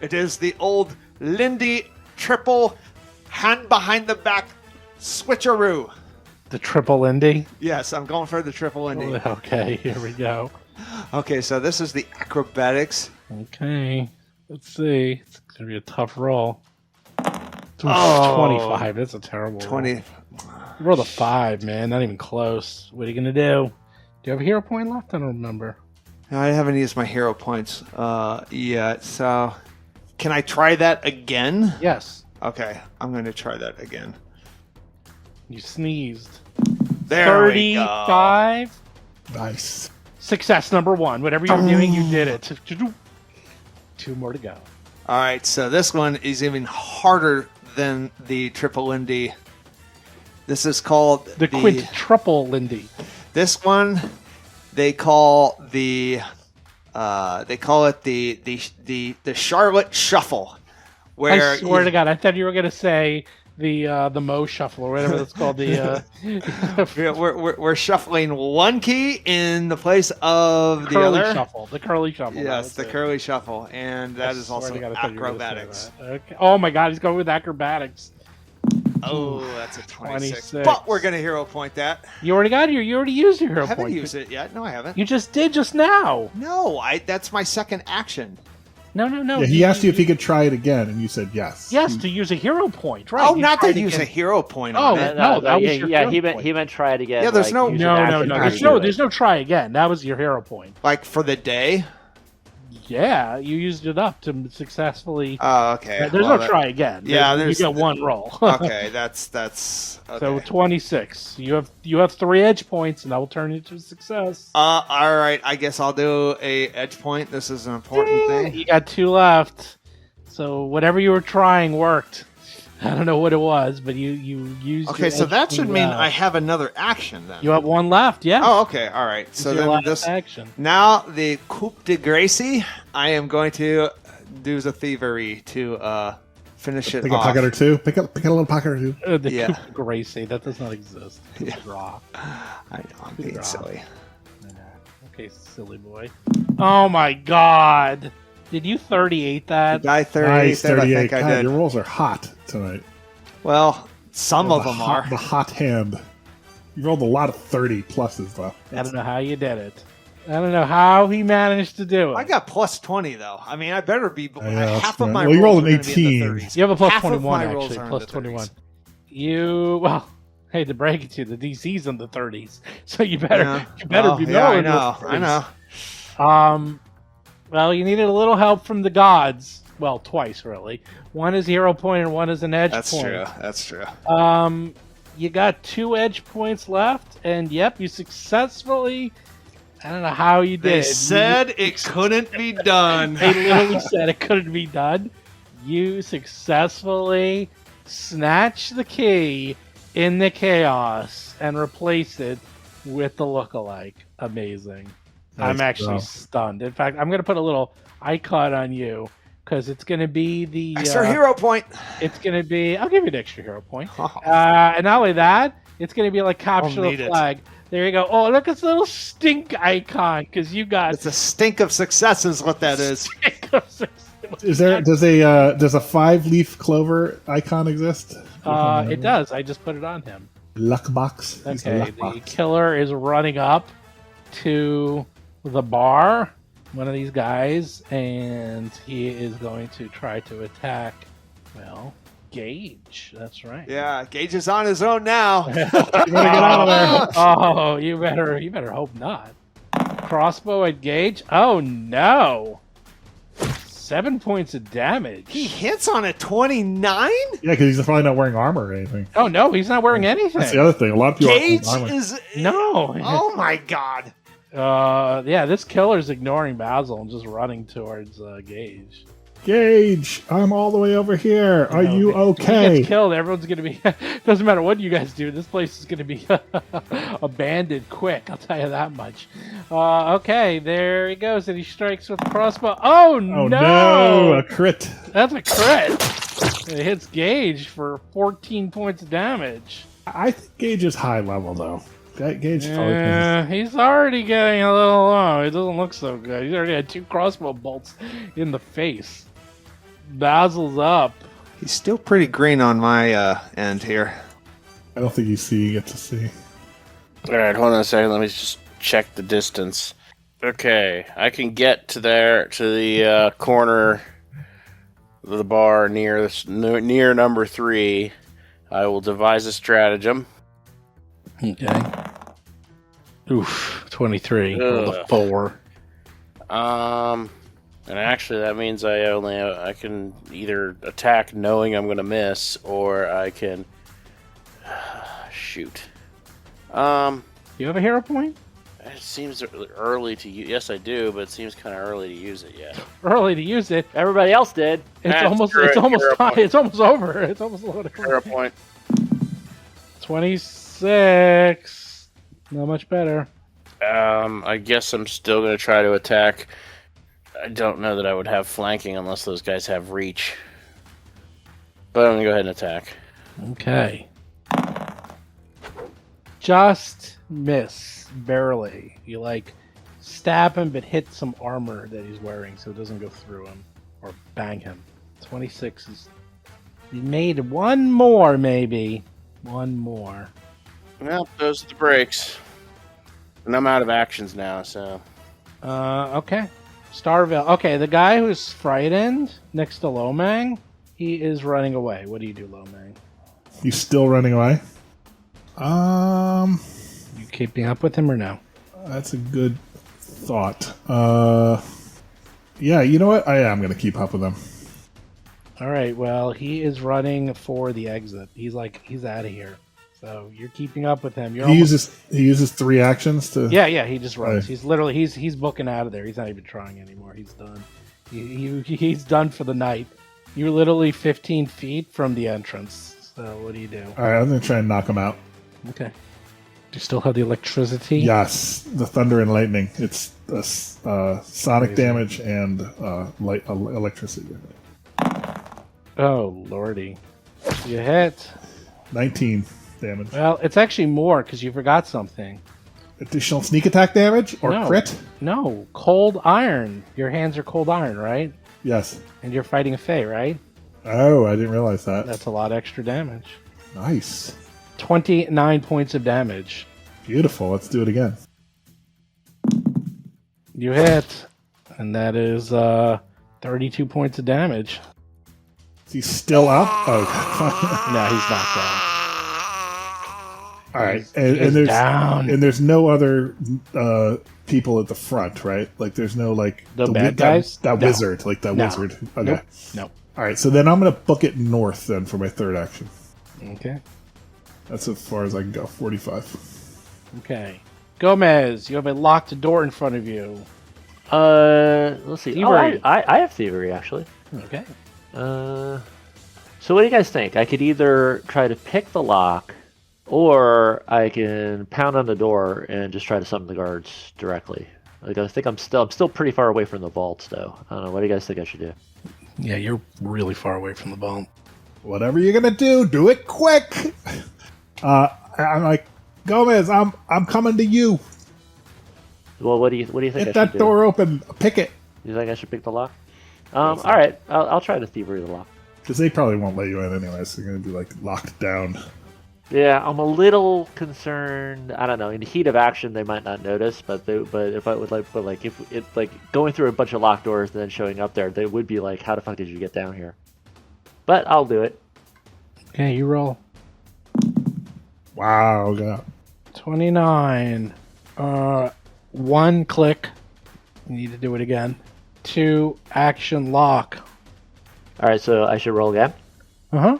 It is the old Lindy triple hand behind the back switcheroo. The triple Indy. Yes, I'm going for the triple Lindy. Okay, here we go. Okay, so this is the acrobatics. Okay, let's see. It's gonna be a tough roll. Oh. 25. That's a terrible 20. roll. You rolled a 5, man. Not even close. What are you gonna do? Do you have a hero point left? I don't remember. I haven't used my hero points yet, so can I try that again? Yes. Okay, I'm going to try that again. You sneezed. There we go. 35. Nice. Success number 1. Whatever you're doing, you did it. 2 more to go. All right, so this one is even harder than the triple Lindy. This is called The quintuple Lindy. This one they call it the Charlotte Shuffle. Where I swear to God, I thought you were gonna say the Mo Shuffle or whatever it's called. The we're shuffling one key in the place of the curly other. shuffle. The curly shuffle. Yes, the it. curly shuffle, and that is Swear also to God, I thought you were gonna say acrobatics. that. Okay. Oh my God, he's going with acrobatics. Oh, that's a 26. 26. But we're gonna hero point that. You already got your. You already used your hero I haven't point. used it yet. No, I haven't. You just did just now. No, that's my second action. No. Yeah, he asked you if he could try it again, and you said yes. Yes, to use a hero point, right? Oh, You not tried to use again. a hero point Oh, on it. no, that was your hero he point. meant try it again. Yeah, there's no- use an No. action to There's do no it. try again. That was your hero point. Like for the day. Yeah, you used it up to successfully. Oh, okay. There's Well, no try again. Yeah, you there's get 1 roll. Okay, that's okay. So 26. You have 3 edge points, and that will turn into a success. All right. I guess I'll do a edge point. This is an important thing. You got 2 left. So whatever you were trying worked. I don't know what it was, but you used. Okay, your so edge that should point mean well. I have another action then. You have 1 left. Yeah. Oh, okay. All right. So Your then last this action. now the coup de gracie. I am going to do the thievery to finish it Pick a off. pocket or two. Pick a little pocket or two. The Yeah. Coup de Gracie. That does not exist. Yeah. Draw. I know I'm being Draw. silly. Okay, silly boy. Oh my God! Did you 38 that? Did I 38? Nice, That I 38. think I God, did. your rolls are hot tonight. Well, some of The them hot- are. The hot hand. You rolled a lot of 30 pluses, though. I don't know how you did it. I don't know how he managed to do it. I got plus 20 though. I mean, I better be I know, half of right. my Well, you rolls rolled are an gonna be in the 18. 30s. You have a plus Half of 21 my rolls actually. are in Plus the 21. 30s. well, hate to break it to you, the DC's in the 30s, so you better be Yeah, I rolling know. with I know. Well, you needed a little help from the gods. Well, twice really. One is hero point and one is an edge That's point. true. That's true. You got 2 edge points left, and yep, you successfully. I don't know how you did. They said it couldn't be done. They literally said it couldn't be done. You successfully snatched the key in the chaos and replaced it with the lookalike. Amazing. I'm Nice actually job. stunned. In fact, I'm going to put a little icon on you because it's going to be the Extra hero point. It's going to be. I'll give you an extra hero point. Oh. And not only that, it's going to be like capture need the it. flag. There you go. Oh, look, it's a little stink icon because you got It's a stink of success, is what that is. stink of success. Does a 5-leaf clover icon exist? It does. I just put it on him. Luck box. He's a Okay, luck the box. killer is running up to the bar, one of these guys, and he is going to try to attack, well, Gage. That's right. Yeah, Gage is on his own now. You gotta get out of there. Oh, you better hope not. Crossbow at Gage. Oh no. 7 points of damage. He hits on a 29? Yeah, because he's probably not wearing armor or anything. Oh no, he's not wearing That's the anything. other thing. A lot of people Gage are armor. is... No. Oh my god. Yeah, this killer's ignoring Basil and just running towards Gage. Gage, I'm all the way over here. Are know, you if he okay? gets killed, everyone's gonna be. Doesn't matter what you guys do. This place is gonna be abandoned quick. I'll tell you that much. Okay, there he goes, and he strikes with the crossbow. Oh, Oh no! no, a crit. That's a crit. It hits Gage for 14 points of damage. I think Gage is high level though. Gage is probably Yeah, he's already getting a little low. It doesn't look so good. He's already had 2 crossbow bolts in the face. Basil's up. He's still pretty green on my end here. I don't think you get to see. All right, hold on a second. Let me just check the distance. Okay, I can get to the corner of the bar near number 3. I will devise a stratagem. Okay. Oof, 23. Rolled a 4. And actually, that means I can either attack knowing I'm going to miss, or I can shoot. You have a hero point? It seems early to use. Yes, I do, but it seems kind of early to use it yet. Early to use it. Everybody else did. It's That's almost correct. it's almost Hero time. point. It's almost over. It's almost loaded. Hero point. 26. Not much better. I guess I'm still going to try to attack. I don't know that I would have flanking unless those guys have reach. But I'm going to go ahead and attack. Okay. Just miss. Barely. You stab him but hit some armor that he's wearing so it doesn't go through him or bang him. 26 is... He made one more, maybe. One more. Well, those are the breaks. And I'm out of actions now, so... Okay. Starville. Okay, the guy who's frightened next to Lomang, he is running away. What do you do, Lomang? He's still running away. You keeping up with him or no? That's a good thought. Yeah, you know what? I am going to keep up with him. All right, well, he is running for the exit. He's out of here. So you're keeping up with him. He uses 3 actions to... Yeah, he just runs. Right. He's literally he's booking out of there. He's not even trying anymore. He's done. He's done for the night. You're literally 15 feet from the entrance. So what do you do? All right, I'm going to try and knock him out. Okay. Do you still have the electricity? Yes, the thunder and lightning. It's sonic damage and electricity. Oh, lordy. You hit. 19 damage. Well, it's actually more because you forgot something. Additional sneak attack damage or No. crit? No, cold iron. Your hands are cold iron, right? Yes. And you're fighting a Fae, right? Oh, I didn't realize that. That's a lot extra damage. Nice. 29 points of damage. Beautiful. Let's do it again. You hit. And that is 32 points of damage. Is he still up? Oh, No, he's knocked out. All right, He's down. and there's no other people at the front, right? Like there's no like The bad guys? that No. wizard, like that No. wizard. Okay. Nope. All right, so then I'm gonna book it north then for my third action. Okay. That's as far as I can go. 45. Okay. Gomez, you have a locked door in front of you. Let's see. Thievery. I have thievery actually. Okay. So what do you guys think? I could either try to pick the lock, or I can pound on the door and just try to summon the guards directly. Like I think I'm still pretty far away from the vaults though. I don't know. What do you guys think I should do? Yeah, you're really far away from the vault. Whatever you're gonna do it quick. I'm like, Gomez, I'm coming to you. Well, what do you think? Get I that should do? door open. Pick it. You think I should pick the lock? All right. I'll try to thievery the lock. Because they probably won't let you in anyway, so you're gonna be like locked down. Yeah, I'm a little concerned. I don't know. In the heat of action, they might not notice, but if I would like, if it like going through a bunch of locked doors and then showing up there, they would be like, "How the fuck did you get down here?" But I'll do it. Okay, you roll. Wow, God. 29. 1 click. You need to do it again. 2 action lock. All right, so I should roll again. Uh-huh.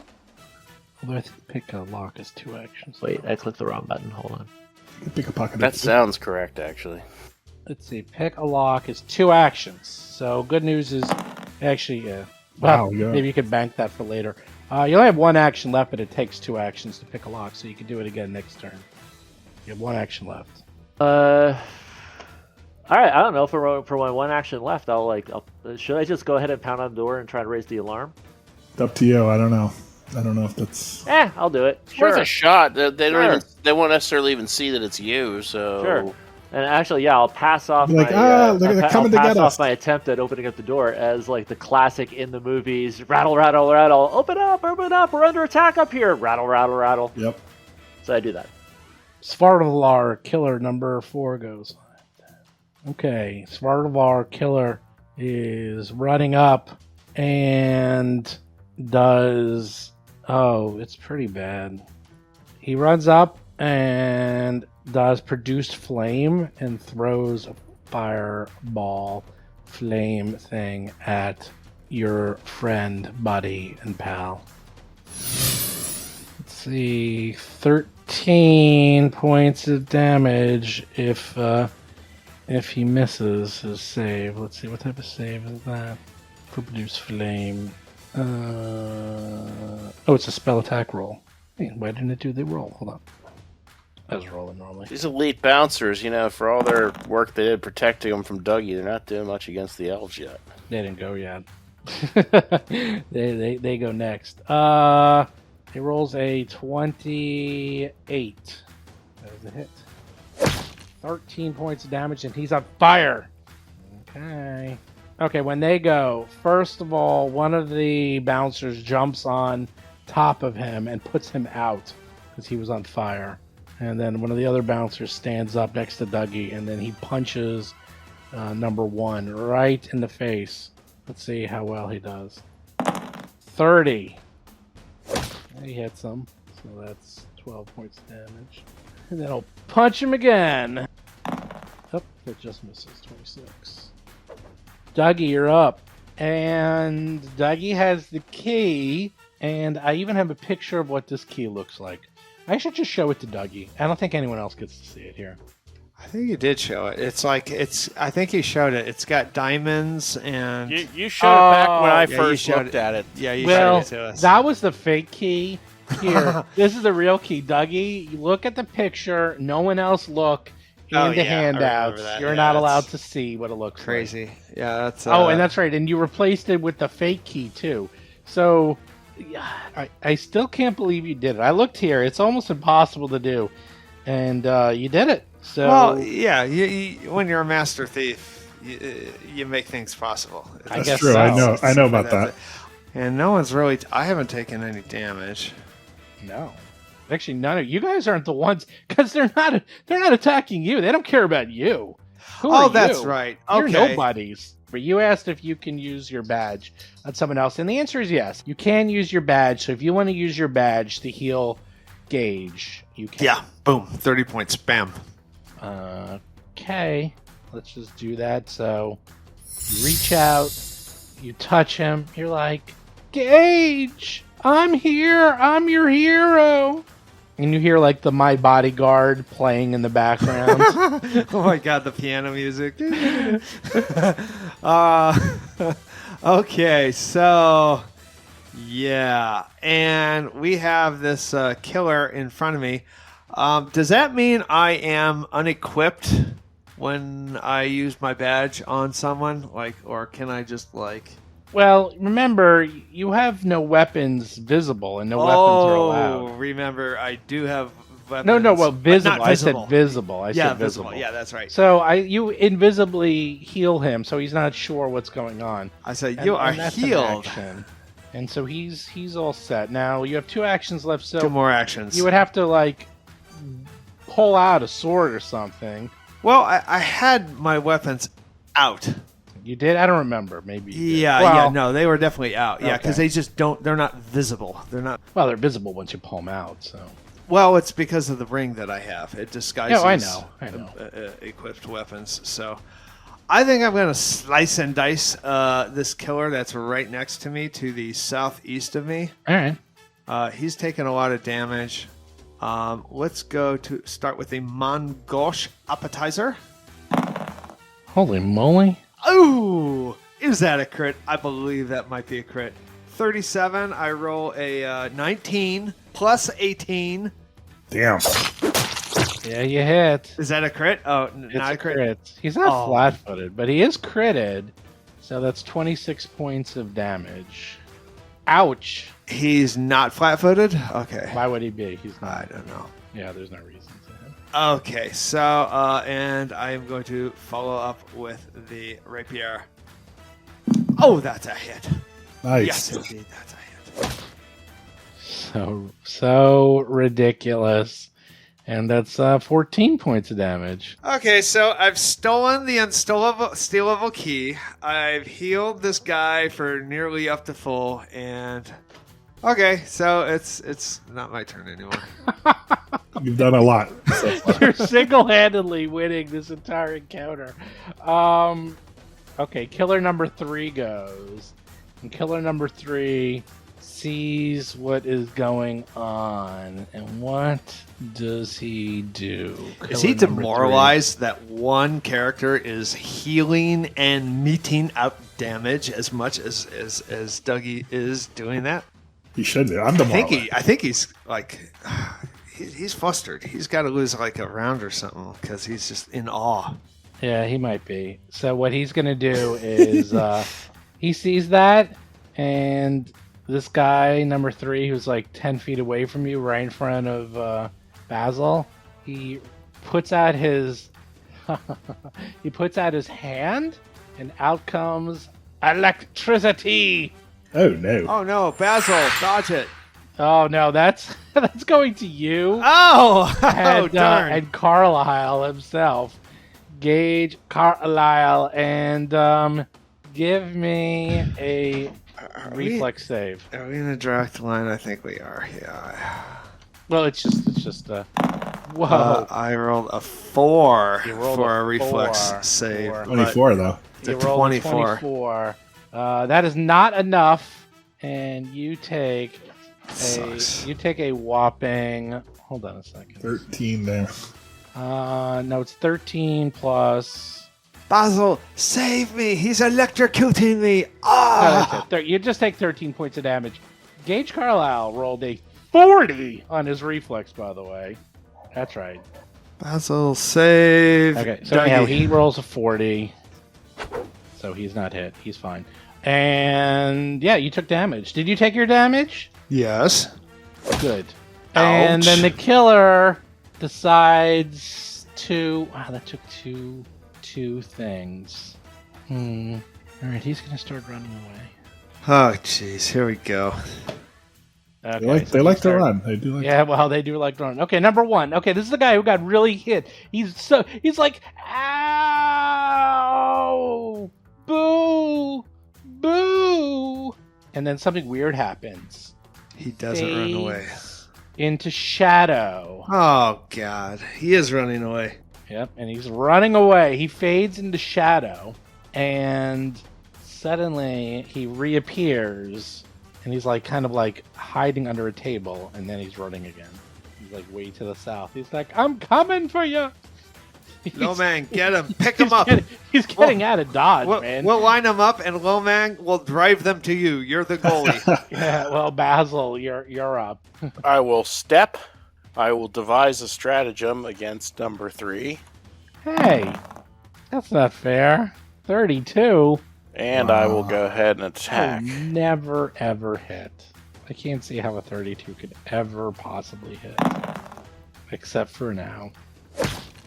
Although I think pick a lock is 2 actions. Wait, I clicked the wrong button. Hold on. Pick a pocket. That sounds correct, actually. Let's see. Pick a lock is 2 actions. So good news is actually, yeah. Well, Wow, yeah. maybe you could bank that for later. You only have 1 action left, but it takes 2 actions to pick a lock, so you can do it again next turn. You have 1 action left. All right. I don't know. For my 1 action left, should I just go ahead and pound on the door and try to raise the alarm? It's up to you. I don't know. I don't know if that's. I'll do it. Worth Sure. a shot. They don't Sure. even. They won't necessarily even see that it's you. So Sure. And actually, yeah, I'll pass off Like, my they're I'll coming to pass get off us. my attempt at opening up the door as like the classic in the movies: rattle, rattle, rattle, open up, we're under attack up here. Rattle, rattle, rattle. Yep. So I do that. Svartalvar killer number 4 goes. Okay, Svartalvar killer is running up and does. Oh, it's pretty bad. He runs up and does produce flame and throws a fireball flame thing at your friend, buddy, and pal. Let's see, 13 points of damage if he misses his save. Let's see, what type of save is that? For produce flame. Oh, it's a spell attack roll. Hey, why didn't it do the roll? Hold on. I was rolling normally. these elite bouncers, for all their work they did protecting them from Dougie, they're not doing much against the elves yet. They didn't go yet. they go next. He rolls a 28. That was a hit. 13 points of damage, and he's on fire. Okay, when they go, first of all, one of the bouncers jumps on top of him and puts him out because he was on fire. And then one of the other bouncers stands up next to Dougie, and then he punches number 1 right in the face. Let's see how well he does. 30. He hits him, so that's 12 points of damage. And then I'll punch him again. Oh, that just misses. 26. Dougie, you're up. And Dougie has the key, and I even have a picture of what this key looks like. I should just show it to Dougie. I don't think anyone else gets to see it here. I think you did show it. I think you showed it. It's got diamonds and. You showed it back when I yeah, first you showed looked it. at it. Yeah, you Well, showed it to us. that was the fake key. Here, this is the real key. Dougie, you look at the picture. No one else look. Oh, In the yeah, I remember handouts. that. You're Yeah, not that's allowed to see what it looks like. Crazy. Yeah, that's. Oh, and that's right. And you replaced it with the fake key, too. So, yeah, I still can't believe you did it. I looked here. It's almost impossible to do. And you did it. So, Well, yeah. You, when you're a master thief, you make things possible. I That's guess true. so. I know about that. And no one's really. I haven't taken any damage. no. Actually, none of you guys aren't the ones, because they're not attacking you. They don't care about you. Who are That's you? right. You're Okay. nobodies. But you asked if you can use your badge on someone else, and the answer is yes. You can use your badge. So if you want to use your badge to heal Gage, you can. Yeah, boom, 30 points, bam. Okay, let's just do that. So you reach out, you touch him, you're like, Gage, I'm here, I'm your hero. And you hear like the My Bodyguard playing in the background. Oh my god, the piano music. Okay, so yeah, and we have this killer in front of me. Does that mean I am unequipped when I use my badge on someone? Like, or can I just like... Well, remember, you have no weapons visible, and no weapons are allowed. Remember, I do have weapons. No, well, but visible. not I said visible. I said visible. Yeah, that's right. So you invisibly heal him, so he's not sure what's going on. I said, And- you are and that's an healed. action. And so he's all set. Now, you have 2 actions left, so 2 more actions. you would have to, like, pull out a sword or something. Well, I had my weapons out. You did? I don't remember. Maybe you did. Yeah, no, they were definitely out. Yeah, because Okay. they just don't. They're not visible. They're not. Well, they're visible once you pull them out, so... Well, it's because of the ring that I have. It disguises. Yeah, I know. Equipped weapons. So, I think I'm going to slice and dice this killer that's right next to me to the southeast of me. All right. He's taking a lot of damage. Let's go to start with the Mongosh appetizer. Holy moly. Oh, is that a crit? I believe that might be a crit. 37. I roll a 19 plus 18. Damn. Yeah, you hit. Is that a crit? Oh, It's not a a crit. crit. He's not Oh. flat-footed, but he is critted. So that's 26 points of damage. Ouch. He's not flat-footed? Okay. Why would he be? He's not. I don't know. Yeah, there's no reason to him. Okay, so, and I am going to follow up with the rapier. Oh, that's a hit. Nice. Yes, indeed, that's a hit. So ridiculous. And that's 14 points of damage. Okay, so I've stolen the unstealable key. I've healed this guy for nearly up to full, and okay, so it's not my turn anymore. You've done a lot so far. You're single-handedly winning this entire encounter. Okay, killer number 3 goes. And killer number 3 sees what is going on. And what does he do? Is he Killer number demoralized that one character is healing and meting out damage as much as Dougie is doing that? He should be. I'm the I think he's like he's flustered. He's got to lose like a round or something because he's just in awe. 3? Yeah, he might be. So what he's going to do is he sees that, and this guy, number 3, who's like 10 feet away from you, right in front of Basil, he puts out his hand, and out comes electricity. Oh no. Oh no, Basil, dodge it! Oh no, that's going to you. Oh, And, darn! and Carlisle himself. Gage Carlisle, and give me a reflex save. Are we in a direct line? I think we are. Yeah. Well, it's just whoa. I rolled a 4 You rolled for a a reflex 4. save. 24 though. It's a You rolled 24. 24. That is not enough, and you take Sucks. a whopping. Hold on a second. 13 there. No, it's 13 plus. Basil, save me! He's electrocuting me! Oh, Ah! that's it. You just take 13 points of damage. Gage Carlisle rolled a 40 on his reflex, by the way. That's right. Basil, save. Okay, so Dougie. anyhow, he rolls a 40. So he's not hit. He's fine. And yeah, you took damage. Did you take your damage? Yes. Good. And then the killer decides to. Wow, that took two things. All right, he's gonna start running away. Oh, jeez. Here we go. Okay, They like to run. They do like Yeah, well, they do like to run. Okay, number 1. Okay, this is the guy who got really hit. He's like, ow, boo, boo, and then something weird happens. He doesn't run away. into shadow. Oh, God. He is running away. Yep, and he's running away. He fades into shadow, and suddenly he reappears, and he's like kind of like hiding under a table, and then he's running again. He's like way to the south. He's like, I'm coming for you. Lomang, get him. Pick him up. He's getting out of dodge, man. We'll line them up, and Lomang will drive them to you. You're the goalie. Yeah, well, Basil, you're up. I will step. I will devise a stratagem against number 3. Hey, that's not fair. 32. And I will go ahead and I attack. never, ever hit. I can't see how a 32 could ever possibly hit. Except for now.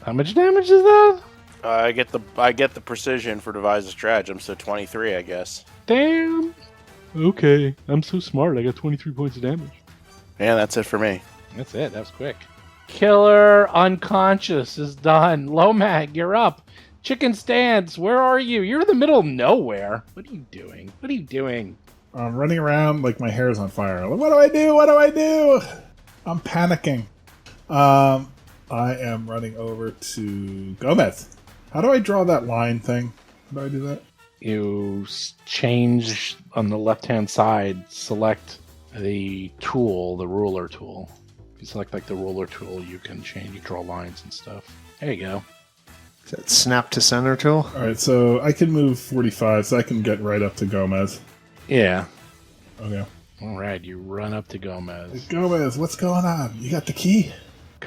How much damage is that? I get the precision for devise a stratagem, so 23, I guess. Damn. Okay, I'm so smart. I got 23 points of damage. And that's it for me. That's it. That was quick. Killer unconscious is done. Lomag, you're up. Chicken Stance, where are you? You're in the middle of nowhere. What are you doing? What are you doing? I'm running around like my hair's on fire. What do I do? What do I do? I'm panicking. I am running over to Gomez. How do I draw that line thing? How do I do that? You change on the left-hand side, select the tool, the ruler tool. If you select like the ruler tool, you can change, you draw lines and stuff. There you go. Is that snap to center tool? All right, so I can move 45, so I can get right up to Gomez. Yeah. Okay. All right, you run up to Gomez. Gomez, what's going on? You got the key?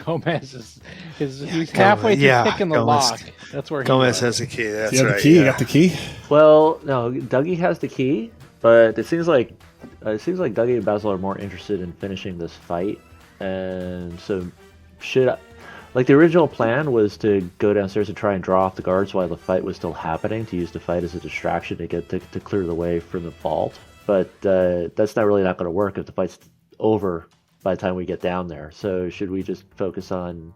Gomez he's halfway through picking the Gomez. lock. That's where Gomez was. has a key. That's You have right. the key? Yeah. You got the key? Well, no, Dougie has the key, but it seems like Dougie and Basil are more interested in finishing this fight, and so like the original plan was to go downstairs and try and draw off the guards while the fight was still happening, to use the fight as a distraction to get to clear the way from the vault. But that's not going to work if the fight's over by the time we get down there. So should we just focus on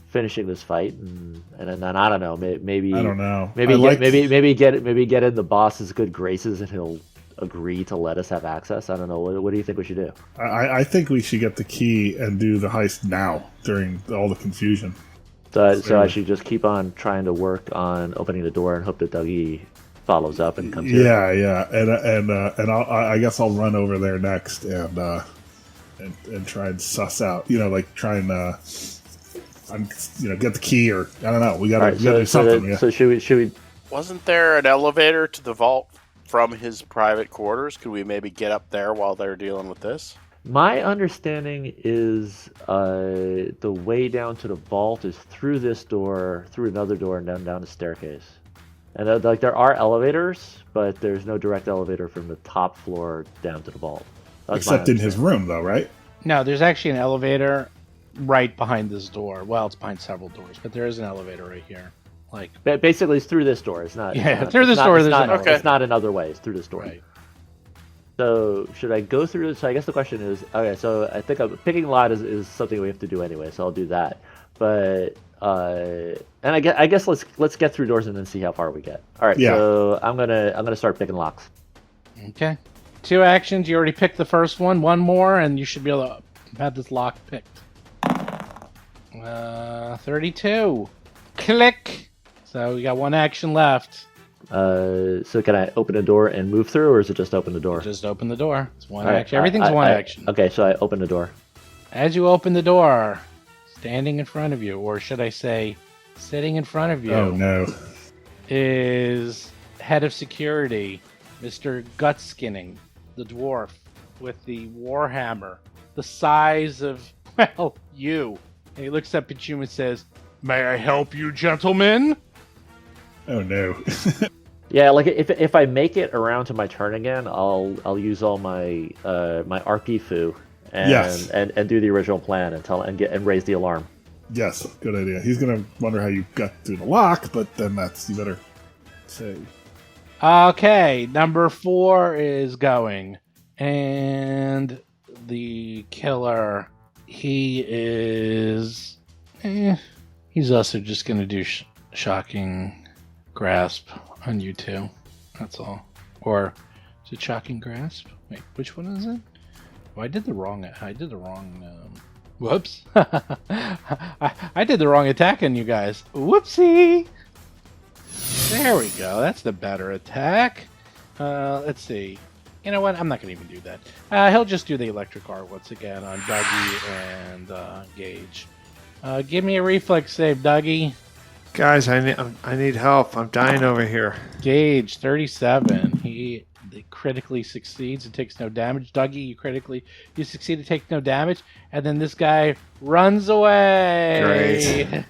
finishing this fight and then I don't know, maybe I don't know. maybe get in the boss's good graces and he'll agree to let us have access. I don't know. What do you think we should do? I think we should get the key and do the heist now during all the confusion. So I should just keep on trying to work on opening the door and hope that Dougie follows up and comes here. Yeah, and I guess I'll run over there next and try and suss out, try and get the key, or I don't know. We gotta do something. So should we? Wasn't there an elevator to the vault from his private quarters? Could we maybe get up there while they're dealing with this? My understanding is the way down to the vault is through this door, through another door, and then down the staircase. And there are elevators, but there's no direct elevator from the top floor down to the vault. Except in his room, though, right? No, there's actually an elevator right behind this door. Well, it's behind several doors, but there is an elevator right here. Like basically, it's through this door. It's not. Yeah, through this door. It's not another way. It's through this door. Right. So should I go through this? So I guess the question is, okay. So I think picking a lot is something we have to do anyway. So I'll do that. But and I guess let's get through doors and then see how far we get. All right. Yeah. So I'm gonna start picking locks. Okay. 2 actions. You already picked the first one. 1 more, and you should be able to have this lock picked. 32. Click. So we got 1 action left. So can I open a door and move through, or is it just open the door? Just open the door. It's 1 All right, action. Everything's 1 action. Okay, so I open the door. As you open the door, standing in front of you, or should I say, sitting in front of you, Oh no! is head of security, Mr. Gutskinning, the dwarf with the warhammer, the size of, well, you. And he looks up at you and says, "May I help you, gentlemen?" Oh no! Yeah, like if I make it around to my turn again, I'll use all my my RP foo and do the original plan and raise the alarm. Yes, good idea. He's gonna wonder how you got through the lock, but then you better say. Okay, number 4 is going. And the killer, he is... he's also just going to do shocking grasp on you two. That's all. Or is it shocking grasp? Wait, which one is it? Oh, I did the wrong Whoops. I did the wrong attack on you guys. Whoopsie. There we go. That's the better attack. Let's see. You know what? I'm not going to even do that. He'll just do the electric art once again on Dougie and Gage. Give me a reflex save, Dougie. Guys, I need help. I'm dying over here. Gage, 37. He critically succeeds and takes no damage. Dougie, you succeed to take no damage. And then this guy runs away. Great.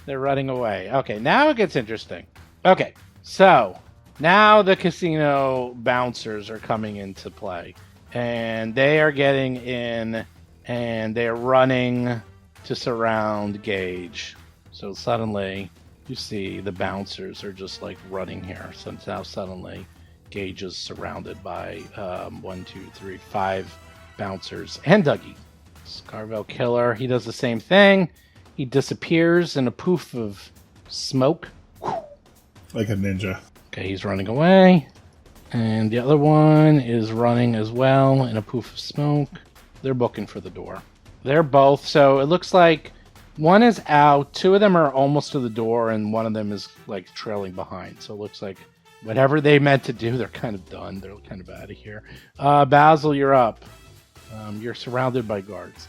They're running away. Okay, now it gets interesting. Okay, so now the casino bouncers are coming into play. And they are getting in and they're running to surround Gage. So suddenly you see the bouncers are just like running here. So now suddenly Gage is surrounded by 5 bouncers and Dougie. Scarvel Killer, he does the same thing. He disappears in a poof of smoke. Like a ninja. Okay, he's running away. And the other one is running as well in a poof of smoke. They're booking for the door. They're both, so it looks like one is out, 2 of them are almost to the door, and one of them is like trailing behind. So it looks like whatever they meant to do, they're kind of done. They're kind of out of here. Basil, you're up. You're surrounded by guards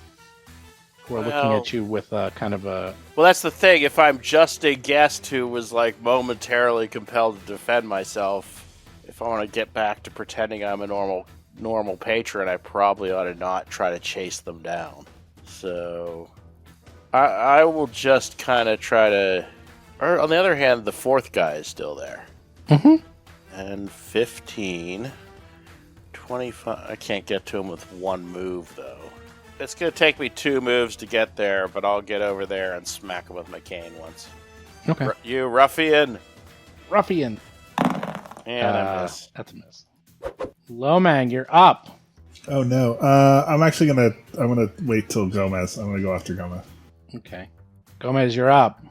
who are looking at you with kind of a... Well, that's the thing. If I'm just a guest who was like momentarily compelled to defend myself, if I want to get back to pretending I'm a normal patron, I probably ought to not try to chase them down. So I will just kind of try to... Or on the other hand, the 4th guy is still there. Mm-hmm. And 15, 25... I can't get to him with one move, though. It's going to take me 2 moves to get there, but I'll get over there and smack him with my cane once. Okay. You ruffian! Ruffian. And I miss. That's a miss. Lomang, you're up. Oh no. I'm gonna wait till Gomez. I'm gonna go after Gomez. Okay. Gomez, you're up.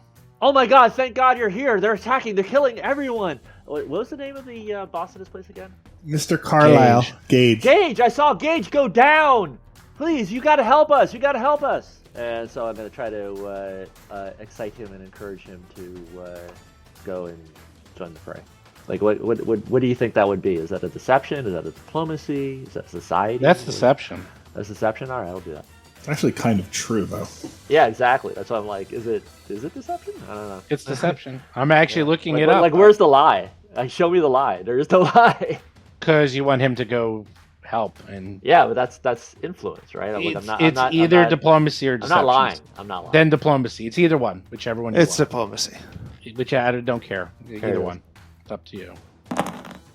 Oh my god, thank god you're here. They're attacking. They're killing everyone. What was the name of the boss of this place again? Mr. Carlisle. Gage. Gage! I saw Gage go down! Please, you gotta help us. You gotta help us. And so I'm gonna try to excite him and encourage him to go and join the fray. Like, what do you think that would be? Is that a deception? Is that a diplomacy? Is that society? That's deception. That's deception? All right, I'll do that. It's actually kind of true, though. Yeah, exactly. That's why I'm like, is it deception? I don't know. It's deception. I'm actually looking like, it up. Like, where's the lie? Show me the lie. There is no lie. Because you want him to go help. And yeah, but that's influence, right? It's either diplomacy or deception. I'm not lying. Then diplomacy. It's either one. Whichever one you It's want. diplomacy. Which I don't care. Either one. It's up to you.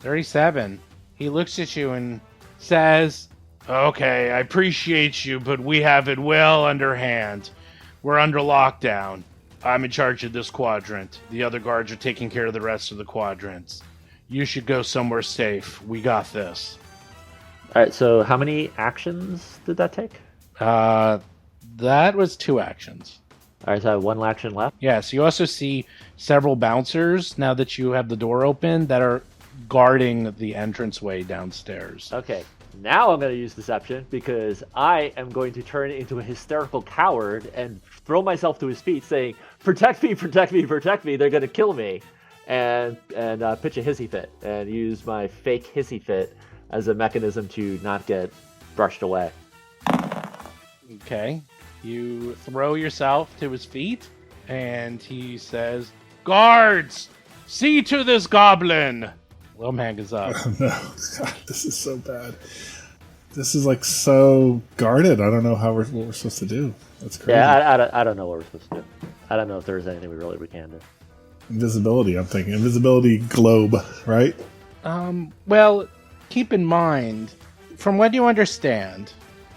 37. He looks at you and says, "Okay, I appreciate you, but we have it well underhand. We're under lockdown. I'm in charge of this quadrant. The other guards are taking care of the rest of the quadrants. You should go somewhere safe. We got this." All right, so how many actions did that take? That was 2 actions. All right, so I have 1 action left. Yes, you also see several bouncers, now that you have the door open, that are guarding the entranceway downstairs. Okay, now I'm going to use deception because I am going to turn into a hysterical coward and throw myself to his feet saying, "Protect me, protect me, protect me, they're going to kill me." And pitch a hissy fit and use my fake hissy fit as a mechanism to not get brushed away. Okay. You throw yourself to his feet, and he says, "Guards, see to this goblin!" Lomang is up. Oh, no. God, this is so bad. This is like so guarded. I don't know what we're supposed to do. That's crazy. Yeah, I don't know what we're supposed to do. I don't know if there's anything we can do. Invisibility, I'm thinking. Invisibility globe, right? Well, keep in mind, from what you understand,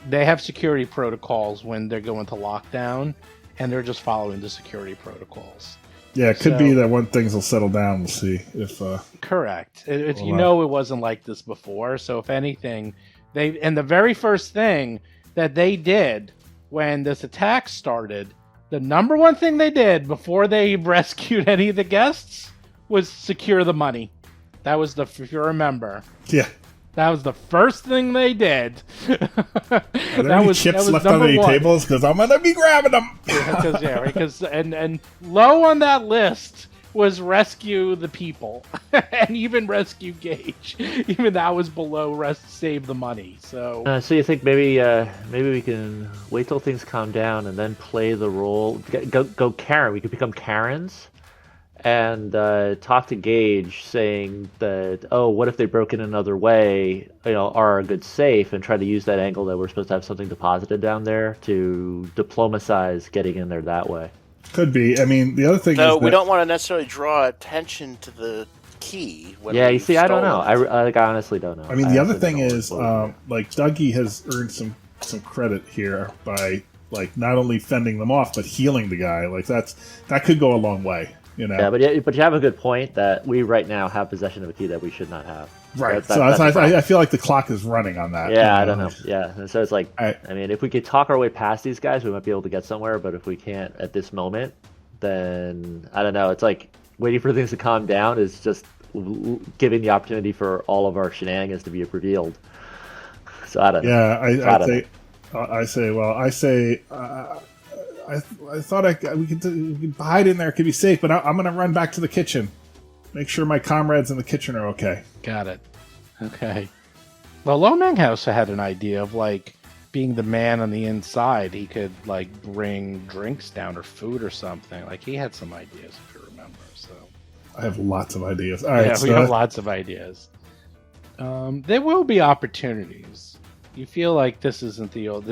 they have security protocols when they're going to lockdown, and they're just following the security protocols. Yeah, it could be that when things will settle down, we'll see if... Correct. It wasn't like this before, so if anything, the very first thing that they did when this attack started, the number one thing they did before they rescued any of the guests was secure the money. That was if you remember. Yeah. That was the first thing they did. Are there any chips left on any tables? Because I'm gonna be grabbing them. Because and low on that list was rescue the people, and even rescue Gage. Even that was below save the money. So you think maybe we can wait till things calm down and then play the role? Go Karen. We could become Karens. And talk to Gage, saying that, what if they broke in another way? Are a good safe, and try to use that angle that we're supposed to have something deposited down there to diplomatize getting in there that way. Could be. I mean, the other thing is we don't want to necessarily draw attention to the key. Yeah, you see, I don't know. I honestly don't know. I mean, the other thing is, like Dougie has earned some credit here by like not only fending them off but healing the guy. Like that could go a long way. Yeah, but you have a good point that we right now have possession of a key that we should not have. Right. I feel like the clock is running on that. Yeah, I don't know. Yeah, and so it's like, I mean, if we could talk our way past these guys, we might be able to get somewhere. But if we can't at this moment, then I don't know. It's like waiting for things to calm down is just giving the opportunity for all of our shenanigans to be revealed. So I don't know. Yeah, I thought we could hide in there, could be safe, but I'm going to run back to the kitchen. Make sure my comrades in the kitchen are okay. Got it. Okay. Well, Lo Manghouse had an idea of, like, being the man on the inside. He could, like, bring drinks down or food or something. Like, he had some ideas, if you remember. So I have lots of ideas. All right, we have lots of ideas. There will be opportunities. You feel like this isn't the old...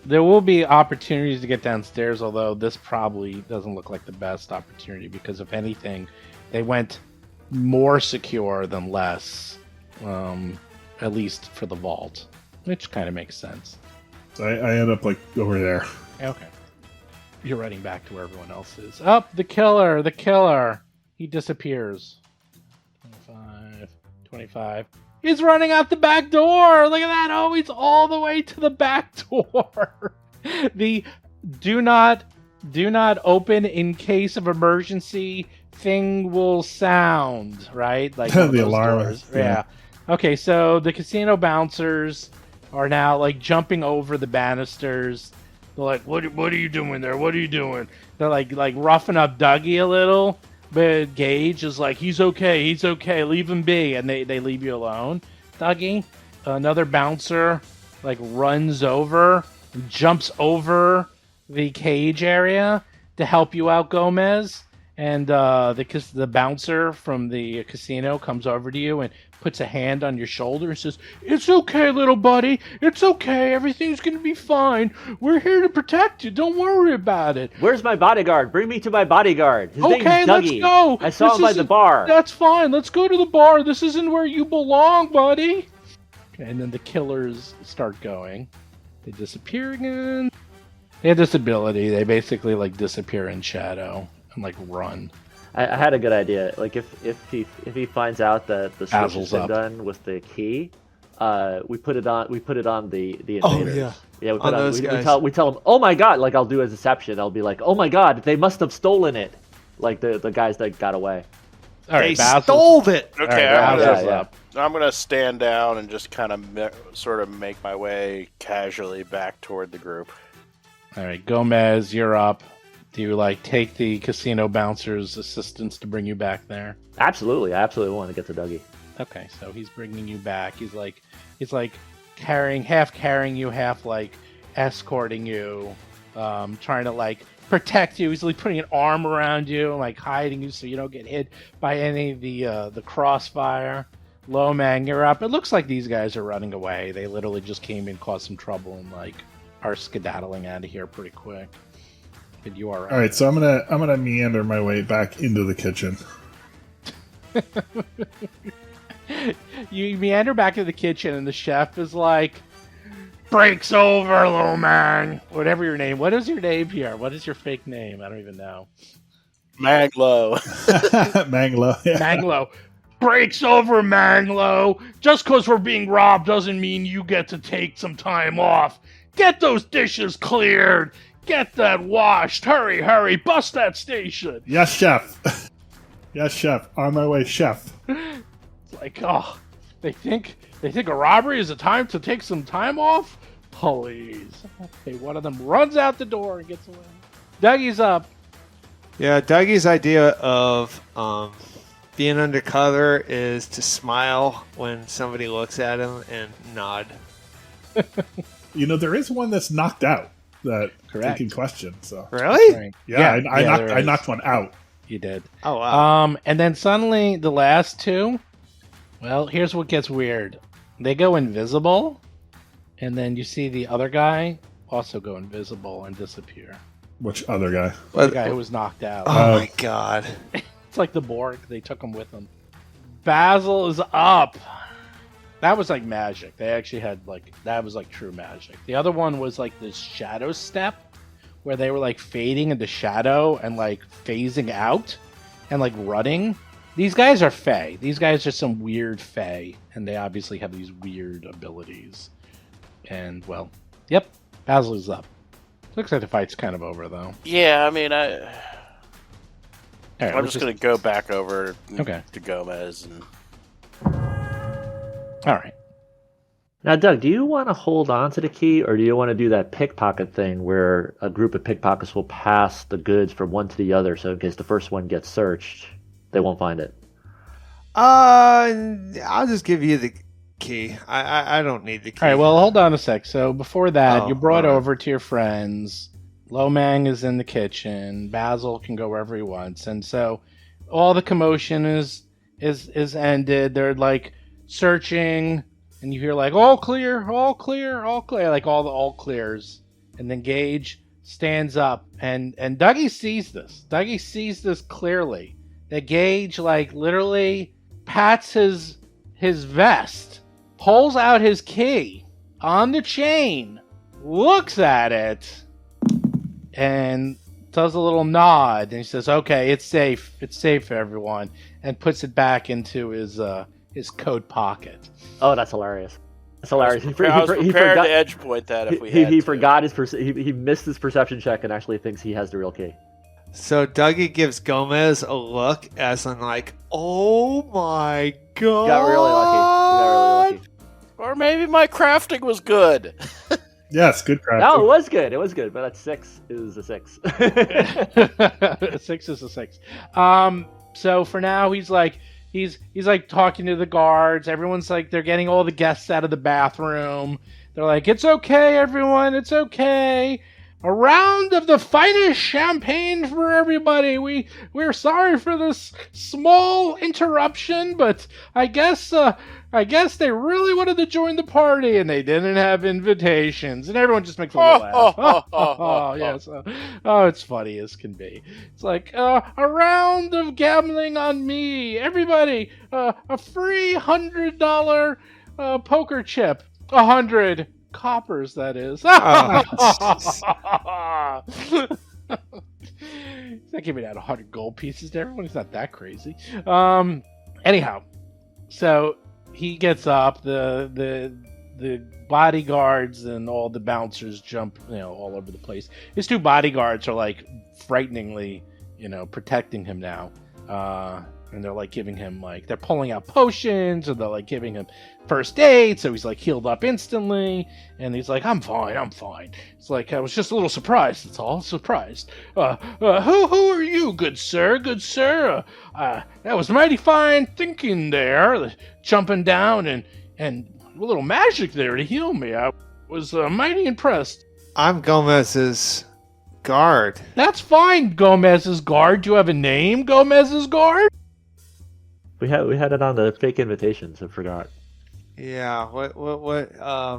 There will be opportunities to get downstairs, although this probably doesn't look like the best opportunity because, if anything, they went more secure than less, at least for the vault, which kind of makes sense. So I end up, like, over there. Okay. You're running back to where everyone else is. Up, the killer! He disappears. 25. He's running out the back door! Look at that! Oh, he's all the way to the back door! The do not open in case of emergency thing will sound, right? Like the alarm. Yeah. Okay, so the casino bouncers are now, like, jumping over the banisters. They're like, what are you doing there? What are you doing? They're like roughing up Dougie a little. But Gage is like, he's okay, leave him be, and they leave you alone. Dougie, another bouncer, like, runs over, jumps over the cage area to help you out, Gomez. And the bouncer from the casino comes over to you and puts a hand on your shoulder and says, "It's okay, little buddy. It's okay. Everything's going to be fine. We're here to protect you. Don't worry about it." Where's my bodyguard? Bring me to my bodyguard. His name's Dougie. Let's go. I saw him by the bar. That's fine. Let's go to the bar. This isn't where you belong, buddy. And then the killers start going. They disappear again. They have this ability. They basically, like, disappear in shadow and, like, run. I had a good idea. Like, if he finds out that the switch has been up. done with the key, we put it on the invaders. Oh yeah. Yeah, we tell them, "Oh my god!" Like, I'll do a deception. I'll be like, "Oh my god, they must have stolen it." Like the guys that got away. All right, They stole it. Okay, Basil's I'm gonna stand down and just kind of sort of make my way casually back toward the group. All right, Gomez, you're up. Do you, like, take the casino bouncer's assistance to bring you back there? Absolutely, I absolutely want to get to Dougie. Okay, so he's bringing you back. He's like half carrying you, half, like, escorting you, trying to, like, protect you. He's, like, putting an arm around you and, like, hiding you so you don't get hit by any of the crossfire. Lomang, you're up. It looks like these guys are running away. They literally just came in, caused some trouble, and, like, are skedaddling out of here pretty quick. But you are up. All right, so I'm gonna meander my way back into the kitchen. You meander back to the kitchen, and the chef is like, "Breaks over, Lomang." Whatever your name. What is your name here? What is your fake name? I don't even know. Maglo. Manglo. Yeah. Manglo. Breaks over, Manglo. Just because we're being robbed doesn't mean you get to take some time off. Get those dishes cleared. Get that washed. Hurry. Bust that station. Yes, chef. Yes, chef. On my way, chef. It's like, oh, They think a robbery is a time to take some time off? Please. Okay, one of them runs out the door and gets away. Dougie's up. Yeah, Dougie's idea of being undercover is to smile when somebody looks at him and nod. There is one that's knocked out that Correct. taking question. So Really? Right. yeah, there I is. knocked one out. You did. Oh, wow. And then suddenly the last two, well, here's what gets weird. They go invisible, and then you see the other guy also go invisible and disappear. Which other guy? The guy who was knocked out. Oh, my God. It's like the Borg. They took him with them. Basil is up. That was like magic. They actually had that was like true magic. The other one was like this shadow step where they were like fading into shadow and like phasing out and like running. These guys are Fae. These guys are some weird Fae, and they obviously have these weird abilities. And well, yep, Basil is up. Looks like the fight's kind of over though. Yeah, I mean, All right, I'm just going to go back over Okay. to Gomez. And All right. Now, Doug, do you want to hold on to the key, or do you want to do that pickpocket thing where a group of pickpockets will pass the goods from one to the other, so in case the first one gets searched, they won't find it? I'll just give you the key. I don't need the key. All right, well, hold on a sec. So before that, Oh, you're brought all right. over to your friends. Lomang is in the kitchen. Basil can go wherever he wants. And so all the commotion is ended. They're like searching, and you hear like all clear, all clear, all clear, like all the all clears. And then Gage stands up, and Dougie sees this. Dougie sees this clearly. That Gage like literally pats his vest, pulls out his key on the chain, looks at it, and does a little nod, and he says, "Okay, it's safe for everyone," and puts it back into his coat pocket. Oh, that's hilarious. That's hilarious. I was prepared to edge point that if we had he to. forgot he missed his perception check and actually thinks he has the real key. So Dougie gives Gomez a look as in like, oh my God. Got really lucky. Or maybe my crafting was good. Yes, good crap. No, it was good. It was good, but that 6 is a 6. 6 is a 6. So for now, he's like talking to the guards. Everyone's like, they're getting all the guests out of the bathroom. They're like, "It's okay, everyone. It's okay. A round of the finest champagne for everybody. We're sorry for this small interruption, but I guess they really wanted to join the party and they didn't have invitations." And everyone just makes a little laugh. Oh, yes. Oh, it's funny as can be. It's like a round of gambling on me. Everybody, a free $100 poker chip. 100 coppers, that is. He's not giving out 100 gold pieces to everyone. He's not that crazy. Anyhow, so he gets up. The bodyguards and all the bouncers jump, all over the place. His 2 bodyguards are like frighteningly, protecting him now. And they're like giving him they're pulling out potions, and they're like giving him first aid, so he's like healed up instantly, and he's like, I'm fine. It's like, I was just a little surprised, that's all, surprised. Who are you, good sir? That was mighty fine thinking there, jumping down and a little magic there to heal me. I was mighty impressed. I'm Gomez's guard. That's fine, Gomez's guard. Do you have a name, Gomez's guard? We had it on the fake invitations. I forgot. Yeah, what Augie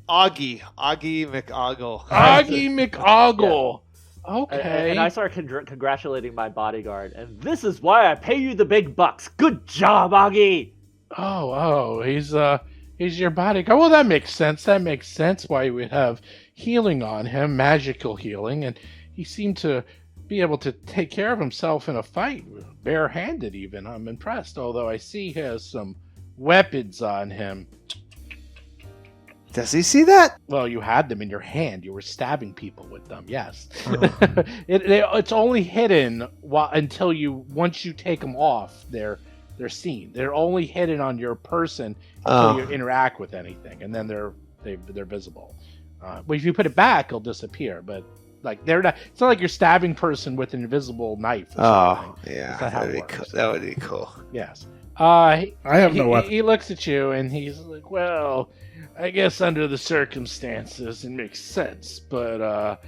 McOggle. Augie McOggle. Okay. And I started congratulating my bodyguard, and this is why I pay you the big bucks. Good job, Augie. Oh, he's your bodyguard. Well, that makes sense. Why you would have healing on him, magical healing, and he seemed to be able to take care of himself in a fight, barehanded even. I'm impressed, although I see he has some weapons on him. Does he see that? Well, you had them in your hand. You were stabbing people with them, yes. It's only hidden once you take them off. They're they're seen. They're only hidden on your person until you interact with anything, and then they're visible. But if you put it back, it'll disappear. But like they're not. It's not like you're stabbing person with an invisible knife. Or yeah, that's not how it works. Cool. That would be cool. Yes. I have no weapon. He looks at you and he's like, "Well, I guess under the circumstances, it makes sense, but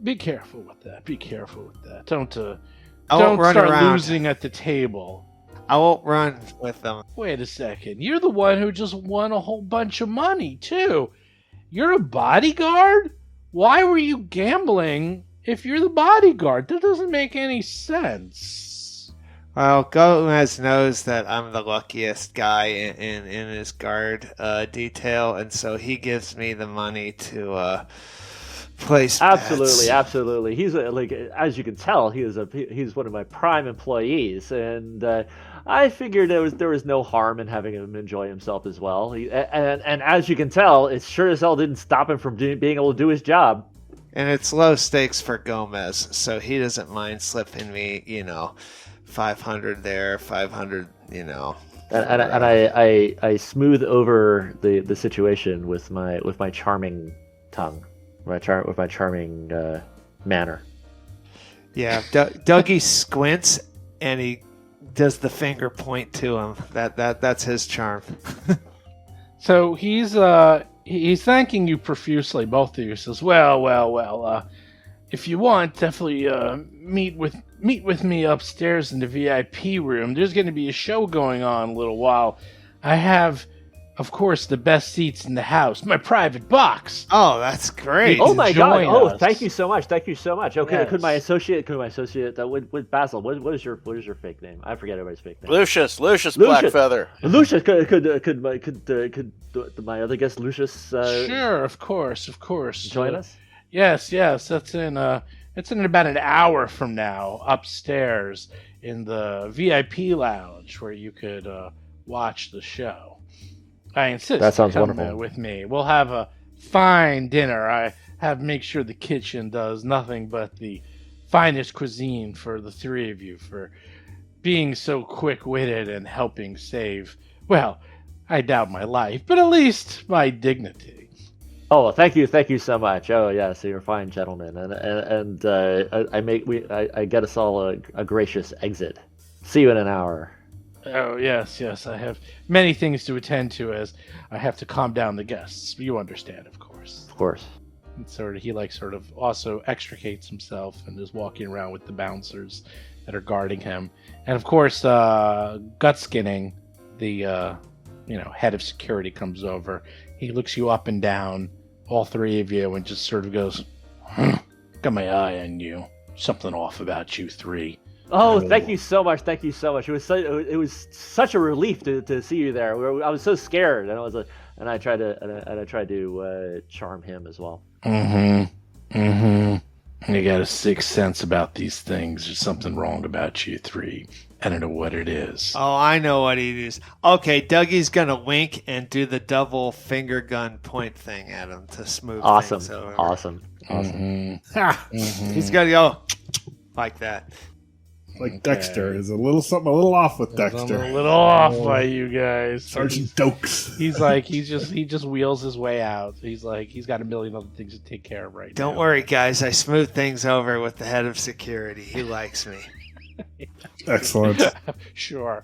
be careful with that. Be careful with that. Don't start losing at the table." I won't run with them. Wait a second. You're the one who just won a whole bunch of money, too. You're a bodyguard? Why were you gambling if you're the bodyguard? That doesn't make any sense. Well, Gomez knows that I'm the luckiest guy in his guard detail, and so he gives me the money to place bets. Absolutely. He's like, as you can tell, he's one of my prime employees, and I figured there was no harm in having him enjoy himself as well. And as you can tell, it sure as hell didn't stop him from being able to do his job. And it's low stakes for Gomez, so he doesn't mind slipping me, 500 there, 500, And I smooth over the situation with my charming tongue, with my charming manner. Yeah, Dougie squints and he does the finger point to him. That's his charm. So he's thanking you profusely. Both of you says, "Well. If you want, definitely meet with me upstairs in the VIP room. There's going to be a show going on in a little while. I have, of course, the best seats in the house. My private box." Oh, that's great. Oh my God! Join Oh, us. thank you so much. Okay, Yes. could my associate with Basil? What is your fake name? I forget everybody's fake name. Lucius Blackfeather. Lucius, could my other guest Lucius? Sure, of course. Join us. Yes. That's in about an hour from now, upstairs in the VIP lounge where you could watch the show. I insist. That sounds come wonderful. with me. We'll have a fine dinner. I have make sure the kitchen does nothing but the finest cuisine for the three of you for being so quick-witted and helping save, well, I doubt my life, but at least my dignity. Oh, thank you so much. Oh, yeah, so you're a fine gentleman, and I get us all a gracious exit. See you in an hour. Oh, yes, I have many things to attend to as I have to calm down the guests. You understand, of course. Of course. And he also extricates himself and is walking around with the bouncers that are guarding him. And of course, Gutskinning, the head of security, comes over. He looks you up and down, all three of you, and just sort of goes, "Got my eye on you. Something off about you three." Oh, thank you so much. It was such a relief to see you there. I was so scared, and I tried to charm him as well. You got a sixth sense about these things. There's something wrong about you three. I don't know what it is. Oh, I know what it is. Okay, Dougie's gonna wink and do the double finger gun point thing at him to smooth things over. Awesome. He's gonna go like that. Like Dexter is a little off with Dexter. I'm a little off by you guys. Sergeant Dokes. He just wheels his way out. He's got a million other things to take care of right now. Don't worry, guys. I smooth things over with the head of security. He likes me. Excellent. Sure.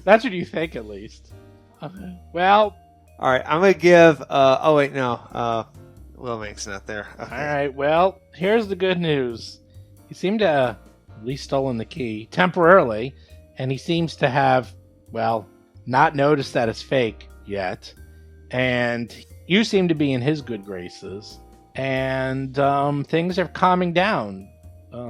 That's what you think, at least. Well. All right. I'm gonna give. Lil Mink's not there. Okay. All right. Well, here's the good news. He seemed to at least stolen the key temporarily, and he seems to have, not noticed that it's fake yet. And you seem to be in his good graces, and things are calming down.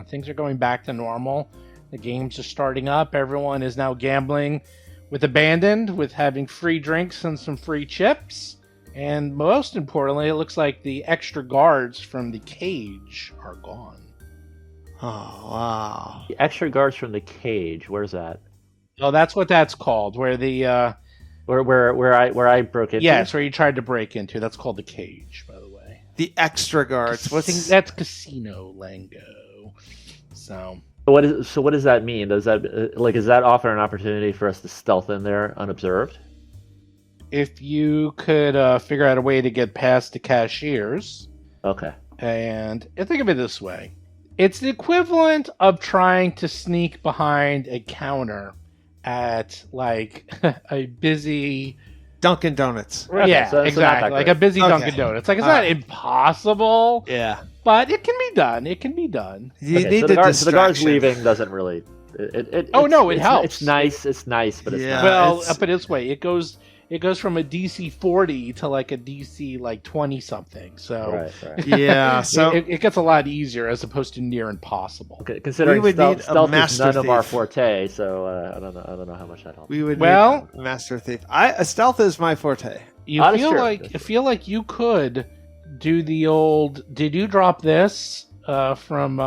Things are going back to normal. The games are starting up. Everyone is now gambling with abandon, with having free drinks and some free chips. And most importantly, it looks like the extra guards from the cage are gone. Oh, wow. The extra guards from the cage. Where's that? Oh, that's what that's called. Where the where I broke into. Yes, where you tried to break into. That's called the cage, by the way. The extra guards. That's casino lingo. So What does that mean? Does that does that offer an opportunity for us to stealth in there unobserved? If you could figure out a way to get past the cashiers, Okay. and think of it this way. It's the equivalent of trying to sneak behind a counter at like a busy Dunkin' Donuts. Okay, yeah, so not exactly. that Like great. a busy Okay. Dunkin' Donuts. Like it's All not right. impossible, Yeah. but it can be done. It can be done. You Okay, need so the the guards distraction. leaving doesn't really. It Oh, it's- no, it it's- helps. It's nice. It's nice, but it's Yeah. not. Well, it's- put it this way, it goes from a DC 40 to like a DC like 20 something. So Right. Yeah. So it gets a lot easier as opposed to near impossible. Okay, considering We would need a stealth is master none of our thief. forte, so I don't know how much that helps. we would Well- need a master thief. Stealth is my forte. You That's feel true. like you could do the old. Did you drop this from?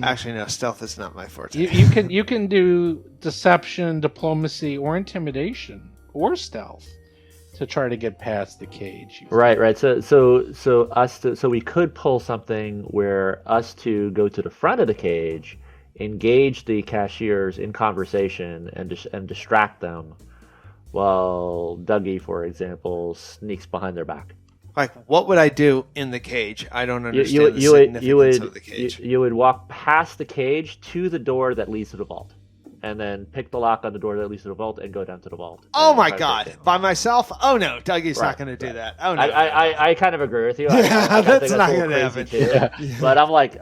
Actually, no. Stealth is not my forte. You can do deception, diplomacy, or intimidation, or stealth to try to get past the cage. Right. So we could pull something where us two go to the front of the cage, engage the cashiers in conversation, and distract them, while Dougie, for example, sneaks behind their back. Like, what would I do in the cage? I don't understand You the significance of the cage. you would walk past the cage to the door that leads to the vault, and then pick the lock on the door that leads to the vault and go down to the vault. Oh and my try to God! break it. By myself? Oh no, Dougie's Right, not going to do right. that. Oh no, I kind of agree with you. I think that's not a little gonna crazy happen. too. But I'm like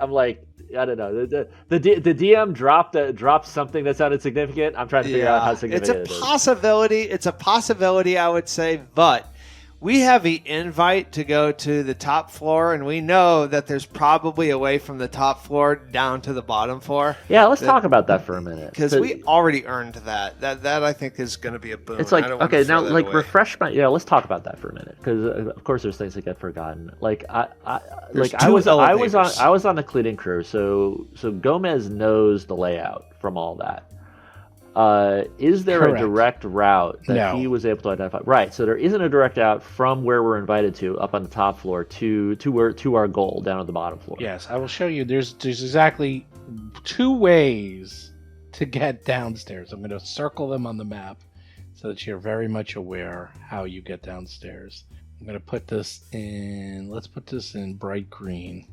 I don't know. The DM dropped something that sounded significant. I'm trying to figure out how it's significant a it is. possibility. It's a possibility, I would say, but we have the invite to go to the top floor, and we know that there's probably a way from the top floor down to the bottom floor. Yeah, let's talk about that for a minute. Because we already earned that. That I think is going to be a boon. It's like, I don't wanna okay, throw now that like away. refresh my. Yeah, let's talk about that for a minute because of course there's things that get forgotten. Like There's I two was elevators. on the cleaning crew, so Gomez knows the layout from all that. Is there Correct. a direct route that No. he was able to identify? Right, so there isn't a direct route from where we're invited to up on the top floor to our goal down at the bottom floor. Yes, I will show you. There's exactly 2 ways to get downstairs. I'm going to circle them on the map so that you're very much aware how you get downstairs. I'm going to put this in. Let's put this in bright green.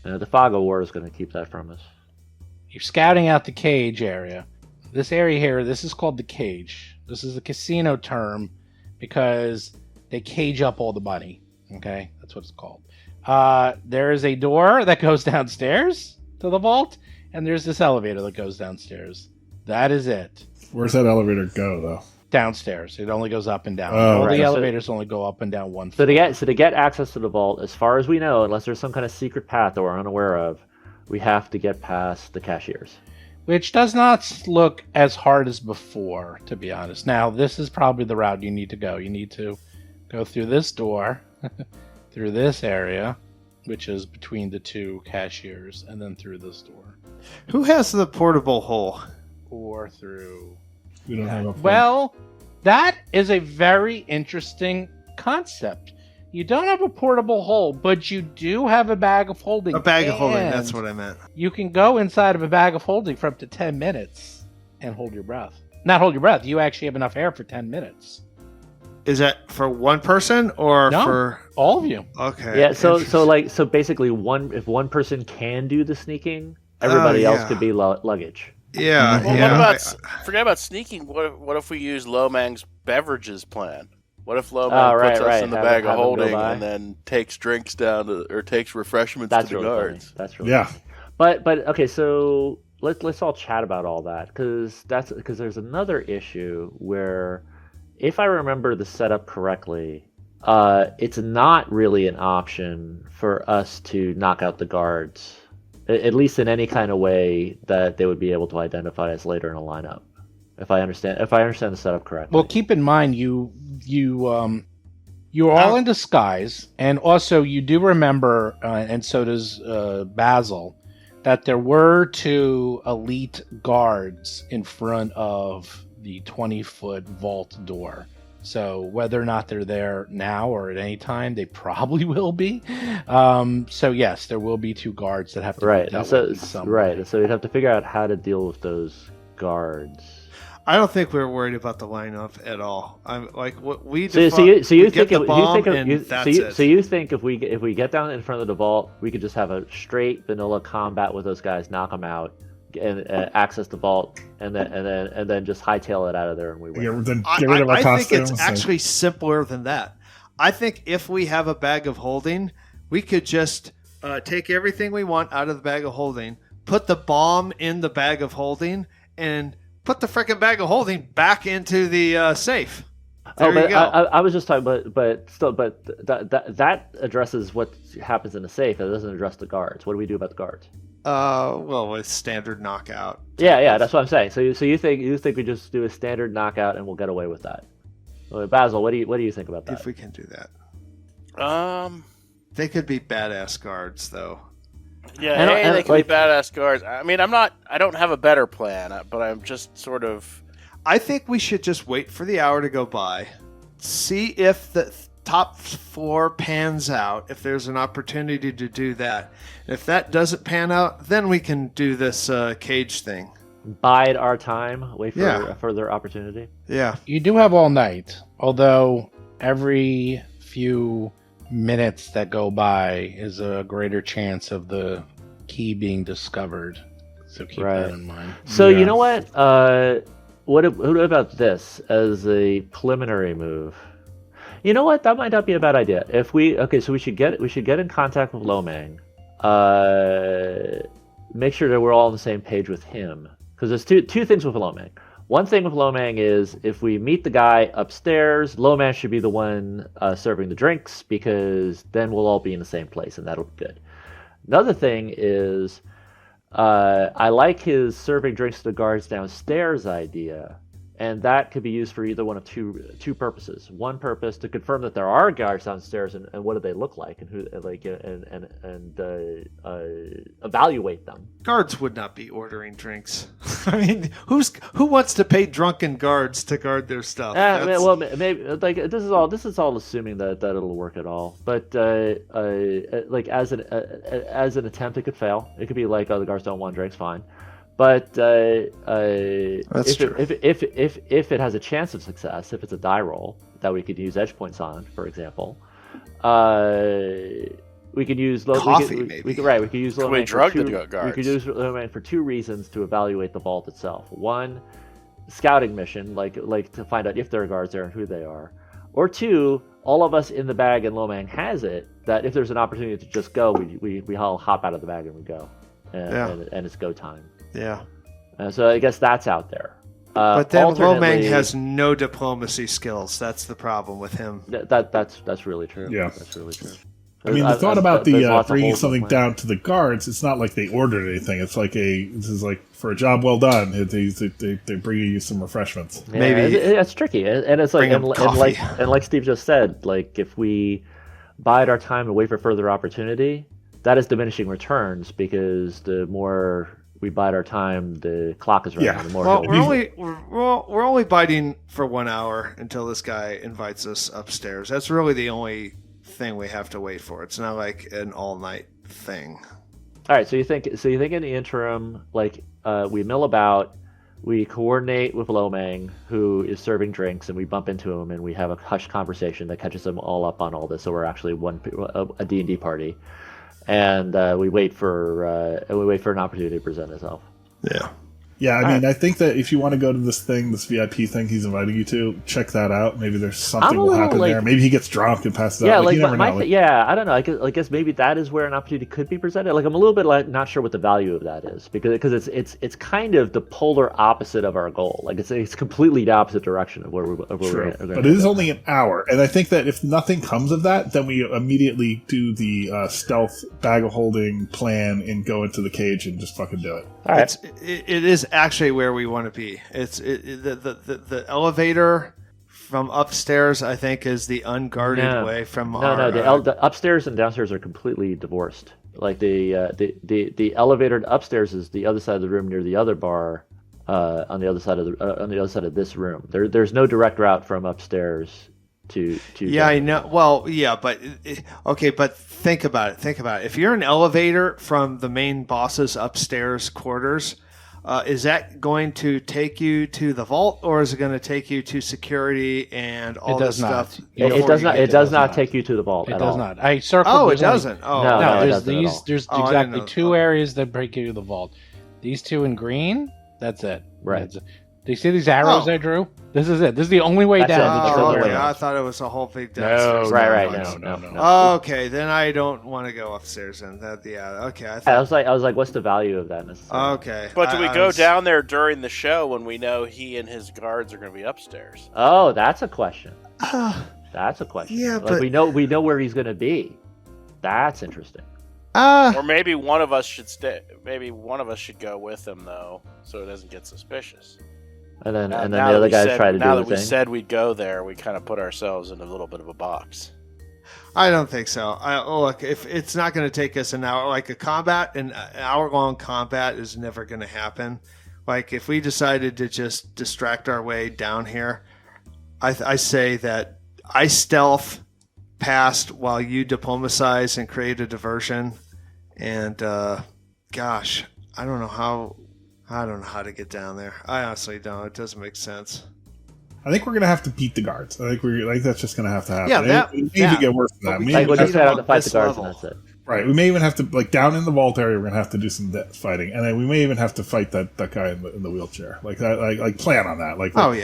The fog of war is going to keep that from us. You're scouting out the cage area. This area here, this is called the cage. This is a casino term because they cage up all the money. Okay, that's what it's called. There is a door that goes downstairs to the vault, and there's this elevator that goes downstairs. That is it. Where's that elevator go, though? Downstairs. It only goes up and down. Oh, All right. the So- elevators only go up and down one So floor. to get access to the vault, as far as we know, unless there's some kind of secret path that we're unaware of, we have to get past the cashiers. Which does not look as hard as before, to be honest. Now, this is probably the route you need to go. You need to go through this door, through this area, which is between the 2 cashiers, and then through this door. Who has the portable hole? Or through... We don't have a Well, that is a very interesting concept. You don't have a portable hole, but you do have a bag of holding. A bag of holding. and That's what I meant. You can go inside of a bag of holding for up to 10 minutes and hold your breath. Not hold your breath. You actually have enough air for 10 minutes. Is that for one person or No. for? All of you. Okay. Yeah, so basically if one person can do the sneaking, everybody else yeah. could be luggage. Yeah. Well, yeah. what about forget about sneaking? What if we use Lomang's beverages plan? What if Lomang Oh, right, puts us right. in the Have bag him of go holding by. and then takes drinks down to, or takes refreshments That's to the really guards? funny. That's really Yeah. funny. But okay, so let's all chat about all that because there's another issue where, if I remember the setup correctly, it's not really an option for us to knock out the guards, at least in any kind of way that they would be able to identify us later in a lineup. If I understand the setup correctly. Well, keep in mind you're all in disguise, and also you do remember, and so does Basil, that there were 2 elite guards in front of the 20-foot vault door. So whether or not they're there now or at any time, they probably will be. So yes, there will be 2 guards that have to be dealt with in some way. So you'd have to figure out how to deal with those guards. I don't think we're worried about the lineup at all. I'm like what we. So you think if we get down in front of the vault, we could just have a straight vanilla combat with those guys, knock them out, and access the vault, and then just hightail it out of there, and we win. Yeah, then get rid of our I think costumes. it's actually simpler than that. I think if we have a bag of holding, we could just take everything we want out of the bag of holding, put the bomb in the bag of holding, and put the frickin' bag of holding back into the safe. There you go. I was just talking, but that addresses what happens in the safe. It doesn't address the guards. What do we do about the guards? Well, with standard knockout. Yeah, that's what I'm saying. So you think we just do a standard knockout and we'll get away with that? Well, Basil, what do you think about that? If we can do that. They could be badass guards, though. Yeah, they can be badass guards. I mean, I don't have a better plan, but I'm just sort of. I think we should just wait for the hour to go by, see if the top floor pans out, if there's an opportunity to do that. If that doesn't pan out, then we can do this cage thing. Bide our time, wait for a further opportunity. Yeah. You do have all night, although every few minutes that go by is a greater chance of the key being discovered. So keep that in mind. So you know what? What about this as a preliminary move? You know what? That might not be a bad idea. If we should get in contact with Lomang. Make sure that we're all on the same page with him, because there's two things with Lomang. One thing with Lomang is if we meet the guy upstairs, Lomang should be the one serving the drinks, because then we'll all be in the same place, and that'll be good. Another thing is I like his serving drinks to the guards downstairs idea, and that could be used for either one of two purposes. One purpose to confirm that there are guards downstairs, and what do they look like, and who evaluate them. Guards would not be ordering drinks. I mean, who wants to pay drunken guards to guard their stuff? Well, maybe this is all assuming that it'll work at all. But as an attempt, it could fail. It could be like, oh, the guards don't want drinks, fine. But That's true. If it has a chance of success, if it's a die roll that we could use edge points on, for example, we could use coffee. Maybe we could use Can we drug the guards? We could use Lomang for 2 reasons to evaluate the vault itself. One, scouting mission, like to find out if there are guards there and who they are. Or 2, all of us in the bag and Lomang has it, that if there's an opportunity to just go, we all hop out of the bag and we go, and it's go time. Yeah. So I guess that's out there. But then Lomang has no diplomacy skills. That's the problem with him. That's really true. Yeah. That's really true. I mean, the thought about there's lots of bringing holes something in the plan. down to the guards, it's not like they ordered anything. It's like this is like for a job well done. They bring you some refreshments. Yeah, Maybe it's tricky, and it's like bring 'em coffee. and like Steve just said, like if we bide our time and wait for further opportunity, that is diminishing returns, because the more we bide our time, the clock is running. Yeah. The more Well, he'll- we're only biting for 1 hour until this guy invites us upstairs. That's really the only thing we have to wait for. It's not like an all-night thing. All right, so you think in the interim, like we mill about, we coordinate with Lomang, who is serving drinks, and we bump into him, and we have a hushed conversation that catches them all up on all this. So we're actually a D&D party, and we wait for an opportunity to present itself. Yeah. Yeah, I mean, I think that if you want to go to this VIP thing he's inviting you to, check that out. Maybe there's something will happen there. Maybe he gets drunk and passes out. You never know. I don't know. I guess maybe that is where an opportunity could be presented. Like, I'm a little bit not sure what the value of that is, because it's kind of the polar opposite of our goal. Like, it's completely the opposite direction of where we're going. But it is only an hour, and I think that if nothing comes of that, then we immediately do the stealth bag of holding plan and go into the cage and just fucking do it. All right. It is actually where we want to be. The elevator from upstairs, I think, is the unguarded way from the upstairs and downstairs are completely divorced. Like the elevator upstairs is the other side of the room near the other bar, on the other side of this room. There's no direct route from upstairs to. Yeah, I know. Well, yeah, but okay, but think about it. If you're an elevator from the main boss's upstairs quarters, is that going to take you to the vault, or is it going to take you to security and all this stuff? It does not take you to the vault. It does not. I circled. Oh, it doesn't. No, there's exactly two areas that break you to the vault. These two in green. That's it. Right. Do you see these arrows I drew? This is it. This is the only way down. Okay. I thought it was a whole big downstairs. No. Okay, then I don't want to go upstairs. And okay. I was like, what's the value of that necessarily? Okay. But do we go down there during the show when we know he and his guards are going to be upstairs? Oh, that's a question. That's a question. Yeah, like, but we know where he's going to be. That's interesting. Or maybe one of us should stay. Maybe one of us should go with him though, so it doesn't get suspicious. And then the other guys try to do the thing. Now that we said we'd go there, we kind of put ourselves in a little bit of a box. I don't think so. Look, if it's not going to take us an hour, like an hour-long combat is never going to happen. Like if we decided to just distract our way down here, I say that I stealth past while you diplomatize and create a diversion. And gosh, I don't know how to get down there. I honestly don't. It doesn't make sense. I think we're gonna have to beat the guards. I think that's just gonna have to happen. Yeah, it may even get worse than that. We'll just have to fight the guards, and that's it. Right. We may even have to down in the vault area. We're gonna have to do some fighting, and then we may even have to fight that guy in the wheelchair. Like plan on that.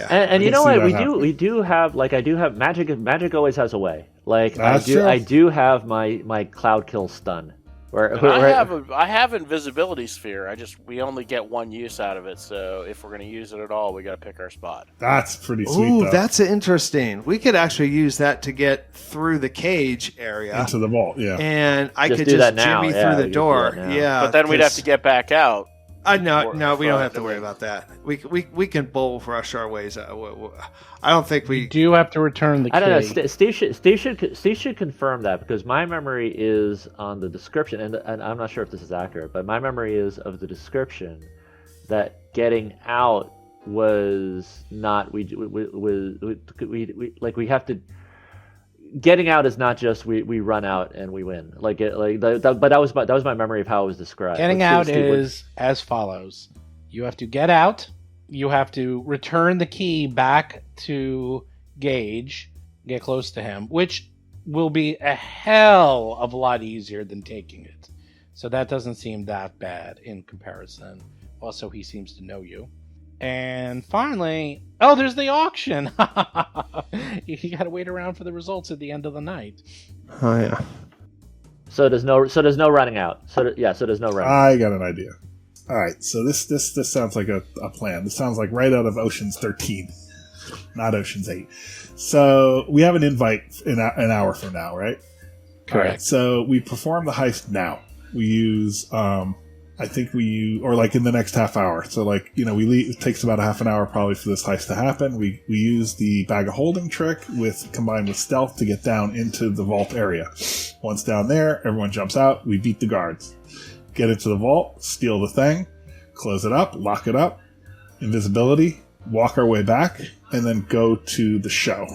And you know what? We do have I do have magic. Magic always has a way. I do have my cloud kill stun. I have invisibility sphere. We only get one use out of it. So if we're going to use it at all, we got to pick our spot. That's pretty sweet. Ooh, that's interesting. We could actually use that to get through the cage area into the vault. Yeah, and I could just jimmy through the door. Yeah, but then we'd have to get back out. No, we don't have to worry about that. We can bull rush our ways out. I don't think we do have to return the key. I don't know. Steve should confirm that, because my memory is on the description, and I'm not sure if this is accurate, but my memory is of the description that getting out was not we have to. Getting out is not just we run out and we win. But that was my memory of how it was described. Getting out is as follows: you have to get out, you have to return the key back to Gage, get close to him, which will be a hell of a lot easier than taking it. So that doesn't seem that bad in comparison. Also, he seems to know you. And finally, there's the auction. You got to wait around for the results at the end of the night. Oh yeah. So there's no running out. So there's no running. I got an idea. All right. So this sounds like a plan. This sounds like right out of Ocean's 13, not Ocean's 8. So we have an invite in an hour from now, right? Correct. All right, so we perform the heist now. We use in the next half hour. So we leave, it takes about a half an hour probably for this heist to happen. We use the bag of holding trick combined with stealth to get down into the vault area. Once down there, everyone jumps out. We beat the guards. Get into the vault, steal the thing, close it up, lock it up, invisibility, walk our way back, and then go to the show.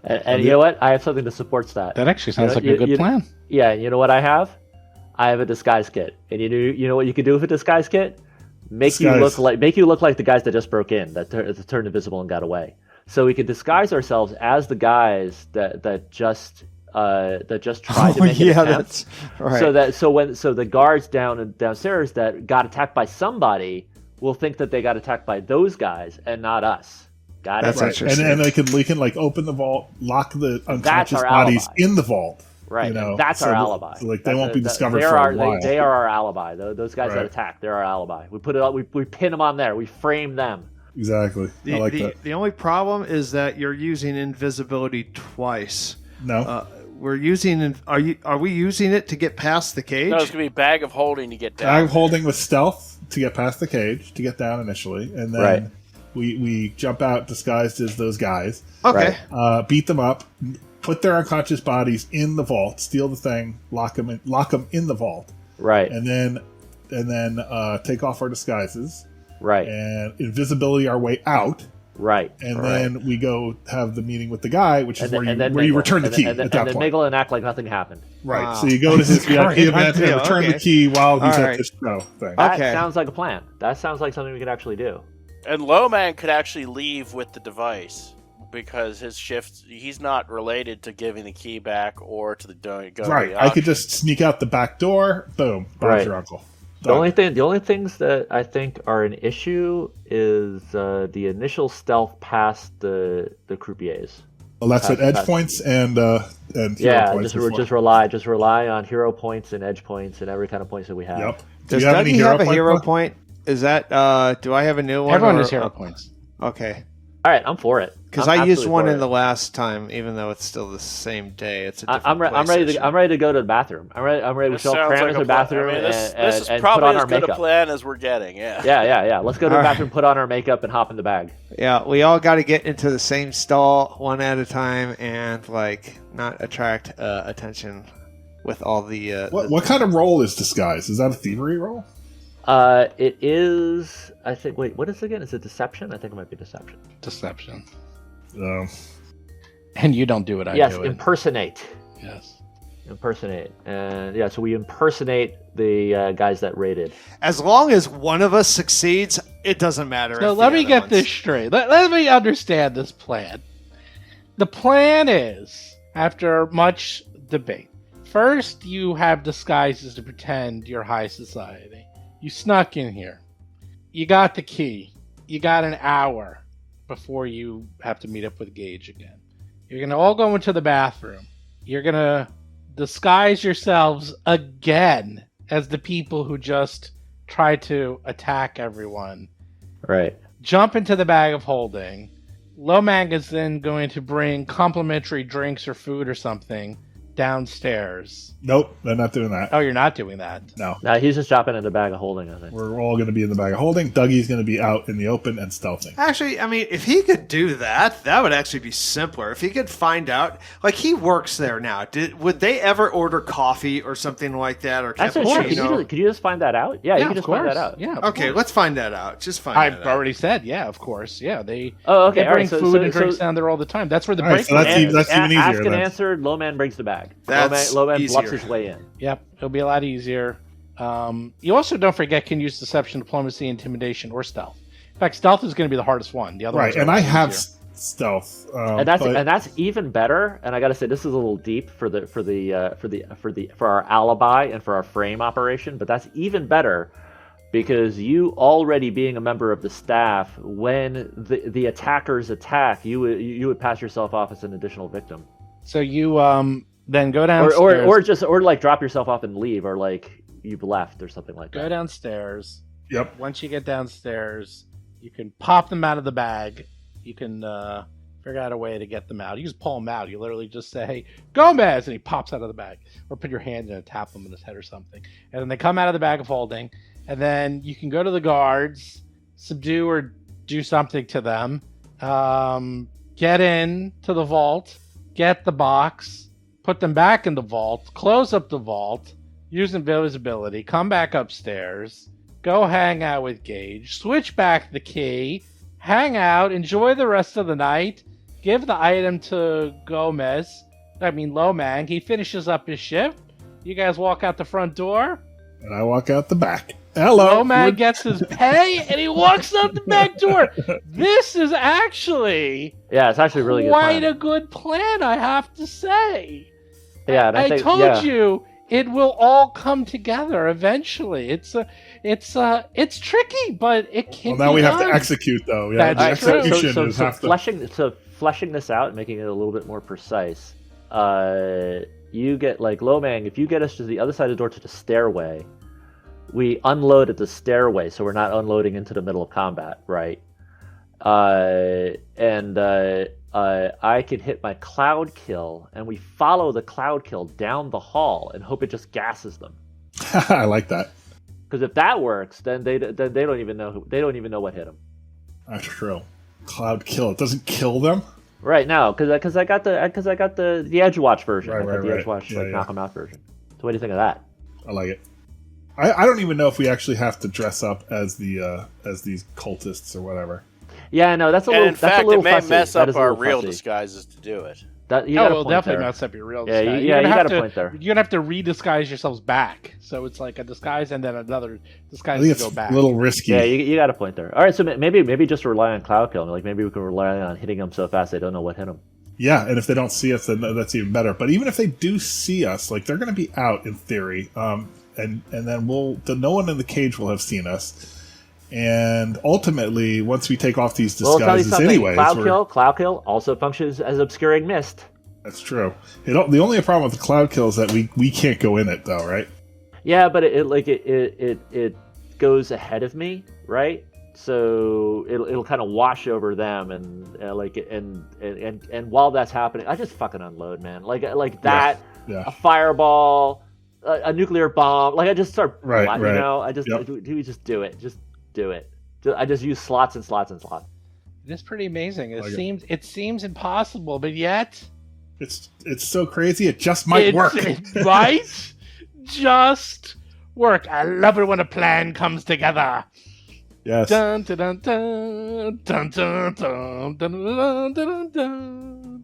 And you know what? I have something to support that. That actually sounds like a good plan. Yeah, you know what I have? I have a disguise kit, and you know what you can do with a disguise kit? Make you look like the guys that just broke in, that turned invisible and got away. So we can disguise ourselves as the guys that just tried to make an attempt. That's right. So the guards downstairs that got attacked by somebody will think that they got attacked by those guys and not us. Got it? That's right. And we can open the vault, lock the unconscious bodies in the vault. Right, that's our alibi. They won't be discovered for a while. They are our alibi. Those guys that attacked, they're our alibi. We put it up. We pin them on there. We frame them. Exactly. I like that. The only problem is that you're using invisibility twice. No. We're using. Are we using it to get past the cage? No, it's gonna be bag of holding to get down. Bag of holding with stealth to get past the cage, to get down initially, and then we jump out disguised as those guys. Okay. Beat them up. Put their unconscious bodies in the vault, steal the thing, lock them in the vault. Right. And then take off our disguises, Right. And invisibility our way out. Right. And then we go have the meeting with the guy, which is where you return the key at that point. And then mingle and act like nothing happened. Right. Wow. So you go to his VIP event and return the key while he's at this show thing. That sounds like a plan. That sounds like something we could actually do. And Lowman could actually leave with the device because his shift, he's not related to giving the key back or to the go. Right. I could just sneak out the back door. Boom. Bob's your uncle. The only things that I think are an issue is the initial stealth past the croupiers. Well, that's what edge points and hero points. Just rely on hero points and edge points and every kind of points that we have. Yep. Does Dougie have a hero point? Is that do I have a new one? Everyone has hero points. Okay. All right, I'm for it. Because I used one in the last time, even though it's still the same day. It's a different I'm ready to go to the bathroom. I'm ready to show up, cram into the bathroom, this is and probably put on as our good makeup. a plan as we're getting. Yeah. Yeah. Let's go to the bathroom, put on our makeup, and hop in the bag. Yeah, we all got to get into the same stall one at a time and not attract attention with all the. What kind of role is disguise? Is that a thievery role? It is. I think. Wait, what is it again? Is it deception? I think it might be deception. Deception. And you don't do it. Yes, impersonate. Yes, impersonate. And so we impersonate the guys that raided. As long as one of us succeeds, it doesn't matter. So let me get this straight. Let me understand this plan. The plan is, after much debate, first you have disguises to pretend you're high society. You snuck in here. You got the key. You got an hour before you have to meet up with Gage again. You're going to all go into the bathroom. You're going to disguise yourselves again as the people who just tried to attack everyone. Right. Jump into the bag of holding. Lomang is then going to bring complimentary drinks or food or something downstairs. Nope, they're not doing that. Oh, you're not doing that? No. He's just dropping in the bag of holding, I think. We're all going to be in the bag of holding. Dougie's going to be out in the open and stealthing. Actually, I mean, if he could do that, that would actually be simpler. If he could find out, he works there now. Would they ever order coffee or something like that, or cappuccino? Could you just find that out? Yeah, you can just find that out. Yeah. Okay, let's find that out. Just find that out. I've already said, yeah, of course. Yeah, they. Oh, okay. They bring food and drinks down there all the time. That's where the break. So that's even easier. Ask and answered. Lowman brings the bag. Lowman bluffs his way in. Yep, it'll be a lot easier. You also, don't forget, can use deception, diplomacy, intimidation, or stealth. In fact, stealth is going to be the hardest one. The other right, and I have stealth, and that's even better. And I got to say, this is a little deep for our alibi and for our frame operation, but that's even better because you already being a member of the staff, when the attackers attack, you would pass yourself off as an additional victim. So you then go downstairs, or drop yourself off and leave, or you've left or something like that. Go downstairs. Yep. Once you get downstairs, you can pop them out of the bag. You can figure out a way to get them out. You just pull them out. You literally just say, "Hey, Gomez," and he pops out of the bag. Or put your hand in and tap him in his head or something. And then they come out of the bag of holding. And then you can go to the guards, subdue or do something to them, get in to the vault, get the box, put them back in the vault, close up the vault, use invisibility, come back upstairs, go hang out with Gage, switch back the key, hang out, enjoy the rest of the night, give the item to Lomang. He finishes up his shift. You guys walk out the front door. And I walk out the back. Hello. Lomang gets his pay, and he walks out the back door. This is actually... Yeah, it's actually really quite a good plan, I have to say. Yeah, I told you it will all come together eventually. It's tricky, but it can. Well, now we have done. to execute, though. Yeah, That's the execution is fleshing this out and making it a little bit more precise. You get Lomang. If you get us to the other side of the door to the stairway, we unload at the stairway, so we're not unloading into the middle of combat, right? I can hit my cloud kill, and we follow the cloud kill down the hall and hope it just gasses them. I like that. Because if that works, then they don't even know what hit them. That's true. Cloud kill. It doesn't kill them. Right now, because I got the Edgewatch version. Right, I got the right. Edgewatch knock them out version. So what do you think of that? I like it. I don't even know if we actually have to dress up as these cultists or whatever. Yeah, no, that's a And little. in fact, that's a little it may fussy. mess That up is a our little real fussy. disguises to do it. That, you Oh, got a it'll point definitely there. mess up your real Yeah, disguise. you got a point there. You're gonna have to redisguise yourselves back. So it's like a disguise and then another I disguise think to go it's back. a little risky. Yeah, you got a point there. All right, so maybe just rely on cloud kill. Like maybe we can rely on hitting them so fast they don't know what hit them. Yeah, and if they don't see us, then that's even better. But even if they do see us, like they're going to be out in theory, and then no one in the cage will have seen us. And ultimately, once we take off these Well, I'll tell you disguises, something. anyways, Cloud kill also functions as obscuring mist. that's true. The only problem with the cloud kill is that we can't go in it, though, right? Yeah, but it goes ahead of me, right? So it'll kind of wash over them, and while that's happening, I just fucking unload, man. Like that, Yeah. a fireball, a nuclear bomb. Like I just start, Right. you know, I just Yep. do just do it, just do it. I just use slots and slots and slots. It is pretty amazing. Like It seems impossible, but yet It's so crazy. It just might work. It might just work. I love it when a plan comes together. Yes. Dun, dun, dun, dun, dun, dun, dun, dun, dun, dun, dun,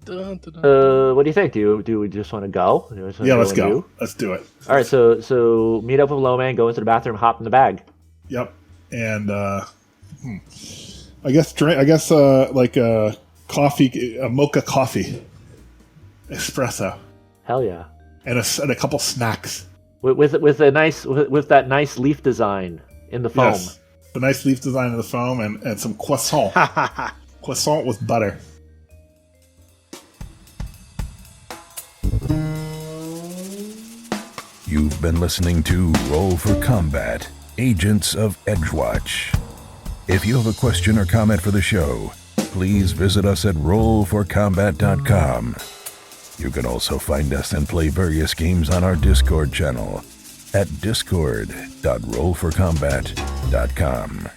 dun, dun. What do you think? Do we just want to go? Yeah, let's go. Let's do it. All right, so meet up with Lowman, go into the bathroom, hop in the bag. Yep. And I guess like a coffee, a mocha coffee, espresso, Hell yeah. and a couple snacks. With that nice leaf design in the foam. Yes. The nice leaf design of the foam and some croissant. Croissant with butter. You've been listening to Roll for Combat, Agents of Edgewatch. If you have a question or comment for the show, please visit us at rollforcombat.com. You can also find us and play various games on our Discord channel at discord.rollforcombat.com.